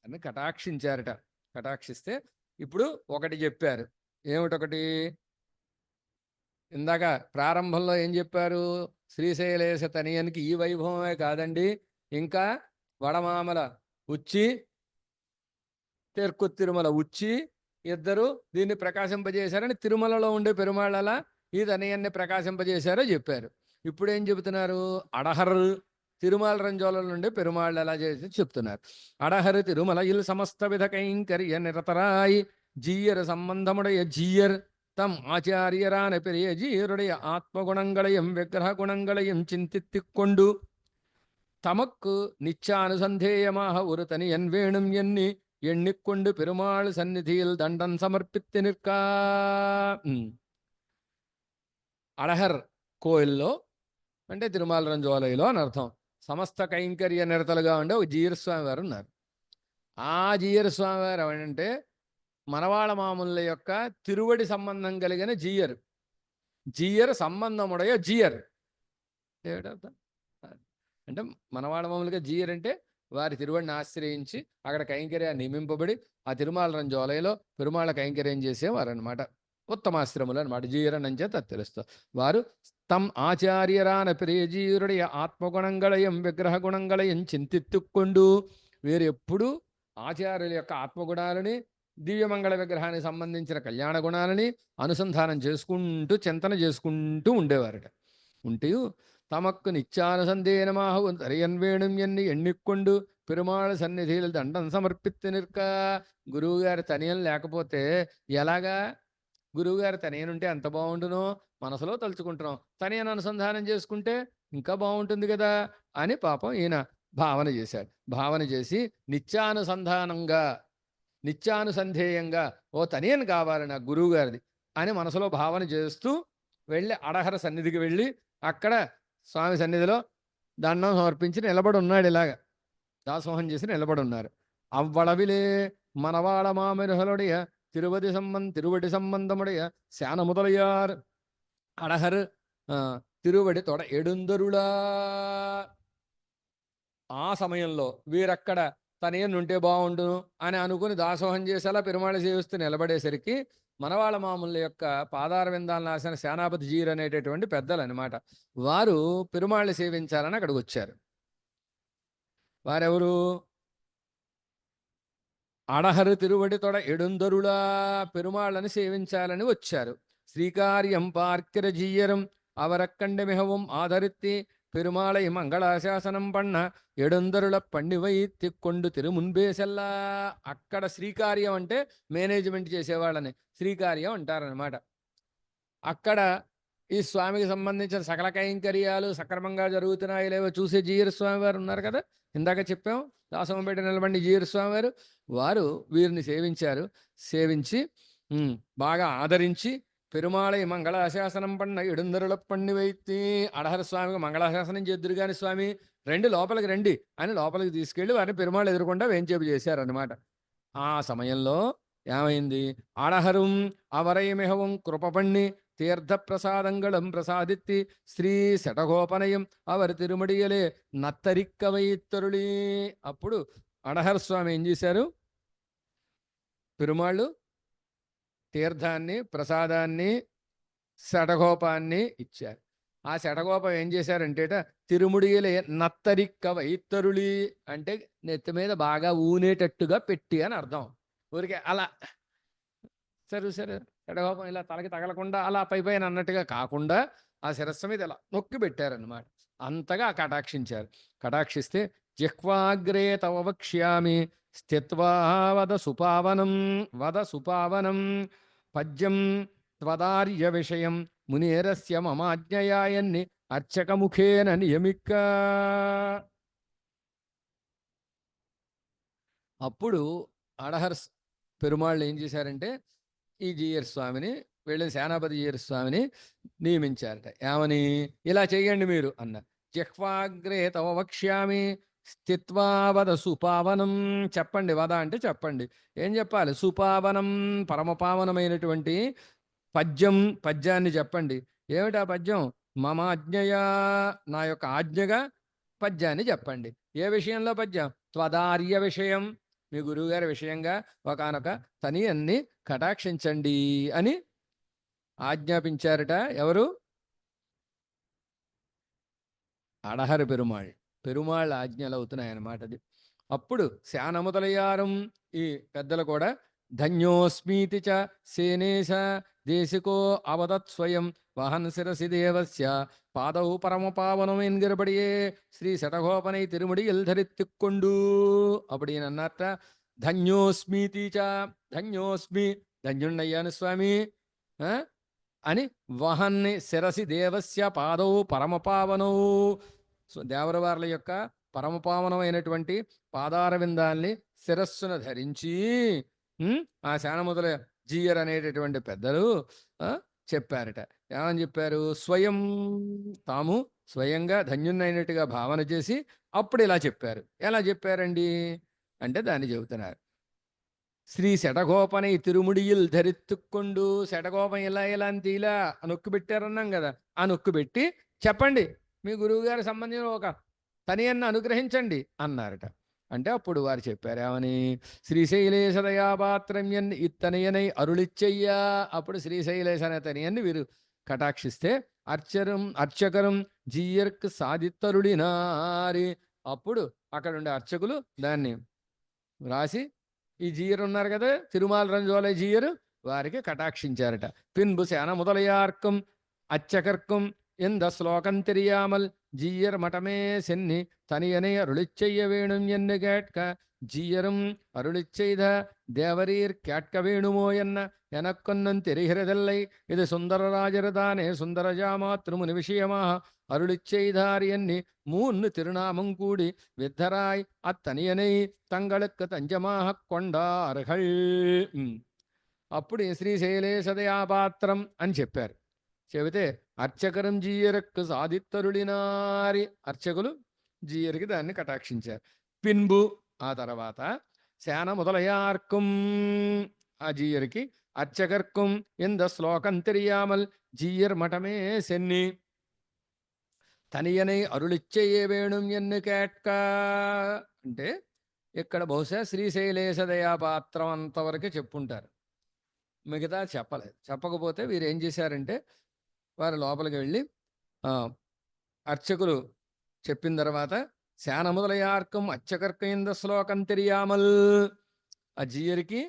అని కటాక్షించారట. కటాక్షిస్తే ఇప్పుడు ఒకటి చెప్పారు. ఏమిటొకటి, ఇందాక ప్రారంభంలో ఏం చెప్పారు, శ్రీశైలేశ తనియనికి ఈ వైభవమే కాదండి, ఇంకా వడమామల ఉచ్చి, తెర్కు తిరుమల ఉచ్చి ఇద్దరు దీన్ని ప్రకాశింపజేశారని, తిరుమలలో ఉండే పెరుమాళ్ళలా ఈ తనియన్ని ప్రకాశింపజేశారో చెప్పారు. ఇప్పుడు ఏం చెబుతున్నారు, అడహర్ తిరుమల రంజోల నుండి పెరుమాళ్ళు ఎలా చేసి చెప్తున్నారు. అడహర్ తిరుమల ఇల్ సమస్త విధ కైంకర్య నిరతరాయి జీయర్ సంబంధముడయ జీయర్ தம் ஆச்சாரியரான பெரிய ஜீருடைய ஆத்மகுணங்களையும் விக்கிரக குணங்களையும் சிந்தித்துக் கொண்டு தமக்கு நிச்சானுசந்தேயமாக ஒரு தனியன் வேணும் எண்ணி எண்ணிக்கொண்டு பெருமாள் சந்நிதியில் தண்டன் సమర్పిత్తి నిற்కా. అడహర్ కోయిల్లో అంటే తిరుమల రంజోలయలో అని అర్థం. సమస్త కైంకర్య నిరతలుగా ఉండే ఒక జీయర్ స్వామి వారు ఉన్నారు. ఆ జీయర్ స్వామి వారు ఏమంటే మనవాళ్ళ మామూళ్ళ యొక్క తిరువడి సంబంధం కలిగిన జీయర్. జీయర్ సంబంధముడయ జీయర్ ఏమిటర్థం? అంటే మనవాళ్ళ మామూలుగా జీయర్ అంటే వారి తిరువడిని ఆశ్రయించి అక్కడ కైంకర్యాన్ని నియమింపబడి ఆ తిరుమాల రంజోలయలో పెరుమాళ కైంకర్యం చేసేవారు అనమాట. ఉత్తమాశ్రములు అనమాట. జీయరన్ అని చేత తెలుస్తారు. వారు తమ్ ఆచార్యరాన ప్రియజీయురుடைய ఆత్మగుణంగళయం విగ్రహ గుణంగళయం చింతిత్తుక్కొండు. వీరు ఎప్పుడు ఆచార్యుల యొక్క ఆత్మగుణాలని దివ్యమంగళ విగ్రహానికి సంబంధించిన కళ్యాణ గుణాలని అనుసంధానం చేసుకుంటూ చింతన చేసుకుంటూ ఉండేవారట. ఉంటూ తమకు నిత్యానుసంధేనమాహు తరియన్వేణుం ఎన్ని ఎన్నిక్కొండు పెరుమాళ సన్నిధిలు దండం సమర్పిత్తు నిற்க. గురువుగారి తనయం లేకపోతే ఎలాగా? గురువుగారి తనయనుంటే ఎంత బాగుండునో మనసులో తలుచుకుంటున్నాం. తనయను అనుసంధానం చేసుకుంటే ఇంకా బాగుంటుంది కదా అని పాపం ఈయన భావన చేశాడు. భావన చేసి నిత్యానుసంధానంగా నిత్యానుసంధేయంగా ఓ తనయను కావాలి నాకు గురువుగారిది అని మనసులో భావన చేస్తూ వెళ్ళి అడహర సన్నిధికి వెళ్ళి అక్కడ స్వామి సన్నిధిలో దండం సమర్పించి నిలబడి ఉన్నాడు. ఇలాగా దాసోహం చేసి నిలబడి ఉన్నారు. అవ్వళవిలే మనవాళ మామిరుహలుடைய తిరువడి సంబంధముடைய శాన ముదలయార్ అడహర్ తిరువడి తొడ ఎడుందరులా. ఆ సమయంలో వీరక్కడ తనేనుంటే బాగుండును అని అనుకుని దాసోహం చేసేలా పెరుమాళ సేవిస్తూ నిలబడేసరికి మనవాళ్ళ మామూల యొక్క పాదార విందాలను రాసిన సేనాపతి జీర్ అనేటటువంటి పెద్దలు అనమాట. వారు పెరుమాళ్ళని సేవించాలని అక్కడికి వచ్చారు. వారెవరు? అడహరు తిరువడి తొడ ఎడుందరులా పెరుమాళ్ళని సేవించాలని వచ్చారు. శ్రీకార్యం పార్కిర జీయరం అవరక్కండి మిహవం ఆధరిత్తి పెరుమాళై మంగళాశాసనం పన్న ఎడుందరుల పండివై తిక్కొండు తిరుమున్బేసెల్లా. అక్కడ శ్రీకార్యం అంటే మేనేజ్మెంట్ చేసేవాళ్ళని శ్రీకార్యం అంటారనమాట. అక్కడ ఈ స్వామికి సంబంధించిన సకల కైంకర్యాలు సక్రమంగా జరుగుతున్నాయి లేవో చూసే జీయర్ స్వామి వారు ఉన్నారు కదా, ఇందాక చెప్పాం. దాసమంపేట నిలబండి జీయర్ స్వామి వారు వారు వీరిని సేవించారు. సేవించి బాగా ఆదరించి పెరుమాళై మంగళాశాసనం పన్న ఇడుందరుల పండి వైతి అడహర స్వామికి మంగళాశాసనం చేద్దురు గాని స్వామి రండి లోపలికి రండి అని లోపలికి తీసుకెళ్లి వారిని పెరుమాళ్ ఎదురుకుండా వేంచేపు చేశారనమాట. ఆ సమయంలో ఏమైంది? అడహరం అవరయమిహవం కృపపణ్ణి తీర్థ ప్రసాదంగళం ప్రసాదిత్తి శ్రీ శటగోపనయం అవరి తిరుమడియలే నత్తరిక్కవైత్తరుళి. అప్పుడు అడహర స్వామి ఏం చేశారు? పెరుమాళ్ళు తీర్థాన్ని ప్రసాదాన్ని శటగోపాన్ని ఇచ్చారు. ఆ శటగోపం ఏం చేశారంటేట తిరుముడియలే నత్తరిక్క వైత్తరుళి అంటే నెత్తి మీద బాగా ఊనేటట్టుగా పెట్టి అని అర్థం. ఊరికే అలా సరే శటగోపం ఇలా తలకి తగలకుండా అలా పైపైన అన్నట్టుగా కాకుండా ఆ శిరస్సు మీద ఇలా నొక్కి పెట్టారనమాట. అంతగా కటాక్షించారు. కటాక్షిస్తే జిహ్వాగ్రే తవ వక్ష్యామి స్థిత్వా వద సుపావనం పద్యం త్వదార్య విషయం మునేరస్య మమాజ్ఞయాయన్ని అర్చకముఖేన నియమిక్క. అప్పుడు అడహర్ పెరుమాళ్ళు ఏం చేశారంటే ఈ జీయర్ స్వామిని వెళ్ళిన సేనాపతి జీయర్ స్వామిని నియమించారట. ఏమని? ఇలా చేయండి మీరు అన్నారు. జిహ్వాగ్రే తవ వక్ష్యామి స్థిత్వా వద సుపావనం. చెప్పండి, వద అంటే చెప్పండి. ఏం చెప్పాలి? సుపావనం పరమపావనమైనటువంటి పద్యాన్ని చెప్పండి. ఏమిటా పద్యం? మమ ఆజ్ఞయా నా యొక్క ఆజ్ఞగా పద్యాన్ని చెప్పండి. ఏ విషయంలో పద్యం? త్వదార్య విషయం మీ గురువుగారి విషయంగా ఒకానొక తనియన్ని కటాక్షించండి అని ఆజ్ఞాపించారట. ఎవరు? అడహర పెరుమాళ్ళ ఆజ్ఞలు అవుతున్నాయన్నమాట. అది అప్పుడు శానముదలయారం ఈ పెద్దలు కూడా ధన్యోస్మీతి చ సేనేశ దేశికో అవదత్ స్వయం వహన్ శిరసి దేవస్య పాదౌ పరమపావనం ఎన్గిరబడియే శ్రీ శటగోపనై తిరుముడియల్ ధరిత్తిక్కొండు. అప్పుడు ఈయన అన్నట్ట ధన్యోస్మీతి చ ధన్యోస్మి ధన్యుణ్ణయ్యాను స్వామి అని వహన్ని శిరసి దేవస్య పాదౌ పరమపావనౌ దేవరవార్ల యొక్క పరమపావనమైనటువంటి పాదార విందాల్ని శిరస్సును ధరించి ఆ శానముదల జీయర్ అనేటటువంటి పెద్దలు చెప్పారట. ఏమని చెప్పారు? తాము స్వయంగా ధన్యున్నైనట్టుగా భావన చేసి అప్పుడు ఇలా చెప్పారు. ఎలా చెప్పారండి అంటే దాన్ని చెబుతున్నారు. ஸ்ரீ శటగోపனை తిరుముడిயில் ధరిత్తుకొండు. శటగోపం ఇలా ఇలాంటి ఇలా నొక్కు పెట్టారన్నాం కదా, ఆ నొక్కు పెట్టి చెప్పండి మీ గురువుగారి సంబంధించిన ఒక తనియన్ని అనుగ్రహించండి అన్నారట. అంటే అప్పుడు వారు చెప్పారు ఏమని, శ్రీశైలేశ దయాపాత్రమ్యన్ ఇత్తనయనై అరుళిచ్చయ్యా. అప్పుడు శ్రీశైలేశ అనే తనియన్ని వీరు కటాక్షిస్తే అర్చకరం జీయర్క్ సాధిత్తరుడినారి. అప్పుడు అక్కడ ఉండే అర్చకులు దాన్ని రాసి ఈ జీయర్ ఉన్నారు కదా తిరుమాల రంజోలై జీయరు, వారికి కటాక్షించారట. పిన్బు సేన మొదలయార్కం అచ్చకర్కం இந்த ஸ்லோகம் தெரியாமல் ஜீயர் மட்டமே சென்னி தனியனை அருளிச் செய்ய வேணும் என்று கேட்க, ஜீயரும் அருளிச் செய்த தேவரீர் கேட்க வேணுமோ என்ன எனக்கொன்னும் தெரிகிறதில்லை. இது சுந்தரராஜர்தானே சுந்தரஜாமா திருமுனி விஷயமாக அருளிச் செய்தார் எண்ணி 3 திருநாமம் கூடி வித்தராய் அத்தனியனை தங்களுக்கு தஞ்சமாக கொண்டார்கள். అప్పుడు శ్రీశైలేశదయాపాత్రం అని చెప్పారు. చెబితే అర్చకరం జీయరకు సాధిత్తరుడినారి, అర్చకులు జీయరికి దాన్ని కటాక్షించారు. పిన్బు ఆ తర్వాత శాన మొదలయార్కం ఆ జీయరికి అర్చకర్కం ఇంద శ్లోకం తెలియామల్ జీయర్ మఠమే సెన్ని తనియనై అరుళిచ్చయ్యే వేణుం ఎన్ను కేట్క. అంటే ఇక్కడ బహుశా శ్రీశైలేశదయాపాత్రం అంతవరకే చెప్పుంటారు, మిగతా చెప్పలేదు. చెప్పకపోతే వీరు ఏం చేశారంటే వారు లోపలికి వెళ్ళి అర్చకులు చెప్పిన తర్వాత శాన మొదలయార్కం అర్చకర్క ఇంద శ్లోకం తెలియామల్, ఆ జీయరికి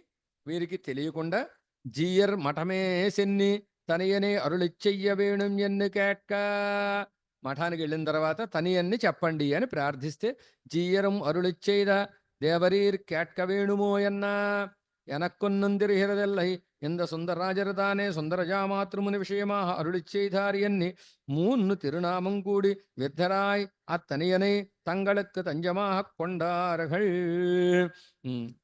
వీరికి తెలియకుండా జీయర్ మఠమే సెన్ని తనియనే అరుళిచ్చయ్య వేణుం ఎన్ను కేట్క. మఠానికి వెళ్ళిన తర్వాత తనియన్ని చెప్పండి అని ప్రార్థిస్తే జీయరం అరుళిచ్చైద దేవరీర్ కేట్క వేణుమో ఎన్న எனக்கொன்னும் தெரிகிறதில்லை. இந்த சுந்தரராஜர்தானே சுந்தரஜாமாத்ருமுனி விஷயமாக அருளிச் செய்தார் எண்ணி 3 திருநாமம் கூடி வித்தராய் అత్తనియనై తంగళకు తంజమాహ కొండారగల్.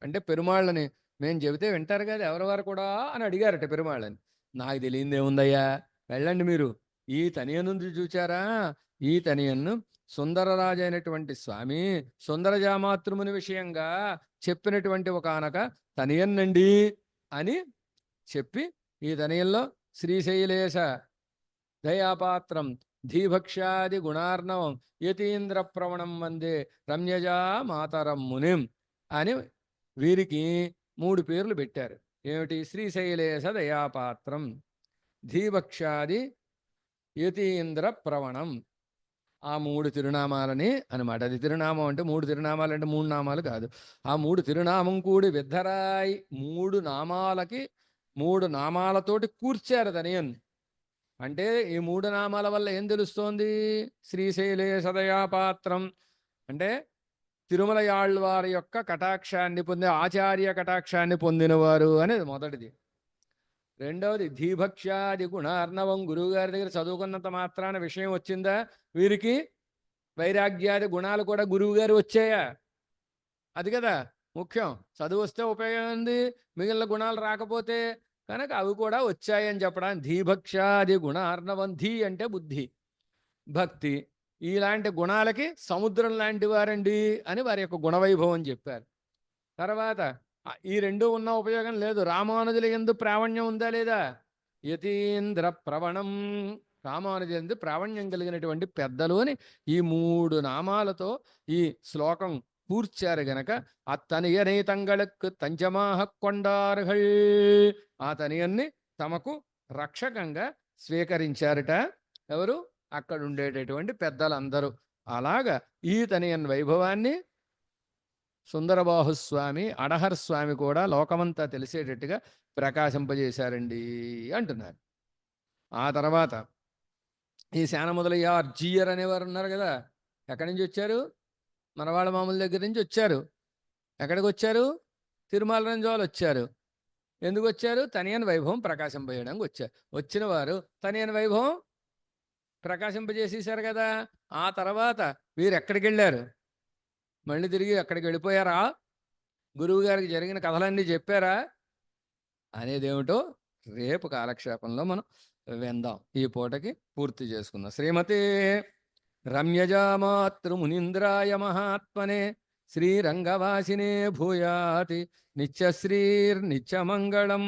అంటే పెరుమాళ్ళని మేము చెబితే వింటారు కదా ఎవరెవరు కూడా అని అడిగారట పెరుమాళ్ళని. నాకు తెలియదేముందయ్యా, వెళ్ళండి మీరు. ఈ తనియను చూచారా, ఈ తనియన్ను సుందరరాజు అయినటువంటి స్వామి సుందరజామాతృముని విషయంగా చెప్పినటువంటి ఒకనొక తనియన్నండి అని చెప్పి, ఈ తనియంలో శ్రీశైలేశ దయాపాత్రం ధీభక్ష్యాది గుణార్ణవం యతీంద్ర ప్రవణం వందే రమ్యజా మాతరం మునిం అని వీరికి 3 పేర్లు పెట్టారు. ఏమిటి? శ్రీశైలేశ దయాపాత్రం, ధీభక్ష్యాది, యతీంద్ర ప్రవణం. ఆ 3 తిరునామాలని అనమాట. అది తిరునామం అంటే 3 తిరునామాలు అంటే 3 నామాలు కాదు. ఆ 3 తిరునామం కూడి విద్ధరాయి 3 నామాలకి 3 నామాలతోటి కూర్చారు తనియన్ని. అంటే ఈ 3 నామాల వల్ల ఏం తెలుస్తోంది? శ్రీశైలేశదయాపాత్రం అంటే తిరుమల యాళ్వారి యొక్క కటాక్షాన్ని పొంది ఆచార్య కటాక్షాన్ని పొందినవారు అనేది మొదటిది. రెండవది ధీభక్ష్యాది గుణార్ణవం, గురువుగారి దగ్గర చదువుకున్నంత మాత్రాన విషయం వచ్చిందా? వీరికి వైరాగ్యాది గుణాలు కూడా గురువుగారు వచ్చాయా? అది కదా ముఖ్యం. చదువు వస్తే ఉపయోగం ఉంది, మిగిలిన గుణాలు రాకపోతే కనుక అవి కూడా వచ్చాయని చెప్పడానికి ధీభక్ష్యాది గుణార్ణవం. ధీ అంటే బుద్ధి, భక్తి, ఇలాంటి గుణాలకి సముద్రం లాంటి వారండి అని వారి యొక్క గుణవైభవం చెప్పారు. తర్వాత ఈ 2 ఉన్న ఉపయోగం లేదు. రామానుజుల యందు ప్రావణ్యం ఉందా లేదా? యతీంద్ర ప్రవణం, రామానుజుల యందు ప్రావణ్యం కలిగినటువంటి పెద్దలు అని ఈ 3 నామాలతో ఈ శ్లోకం కూర్చారు గనక అత్తనియనై తంగళకు తంజమాహ కొండార్గల్, ఆ తనియన్ని తమకు రక్షకంగా స్వీకరించారట. ఎవరు? అక్కడ ఉండేటటువంటి పెద్దలందరూ. అలాగా ఈ తనియన్ వైభవాన్ని సుందరబాహుస్వామి అడహర్ స్వామి కూడా లోకమంతా తెలిసేటట్టుగా ప్రకాశింపజేశారండి అంటున్నారు. ఆ తర్వాత ఈ శాన మొదలయ్య జీయర్ అనేవారు ఉన్నారు కదా, ఎక్కడి నుంచి వచ్చారు? మనవాళ్ళ మామూల దగ్గర నుంచి వచ్చారు. ఎక్కడికి వచ్చారు? తిరుమల రంజోలు వచ్చారు. ఎందుకు వచ్చారు? తనియన్ వైభవం ప్రకాశింపజేయడానికి వచ్చారు. వచ్చిన వారు తనియన్ వైభవం ప్రకాశింపజేసేశారు కదా. ఆ తర్వాత వీరు ఎక్కడికి వెళ్ళారు? మళ్ళీ తిరిగి అక్కడికి వెళ్ళిపోయారా? గురువు గారికి జరిగిన కథలన్నీ చెప్పారా? అనేదేమిటో రేపు కాలక్షేపంలో మనం విందాం. ఈ పూటకి పూర్తి చేసుకుందాం. శ్రీమతే రమ్యజామాతృమునీంద్రాయ మహాత్మనే శ్రీరంగవాసినే భూయాతి నిత్యశ్రీర్నిత్యమంగళం.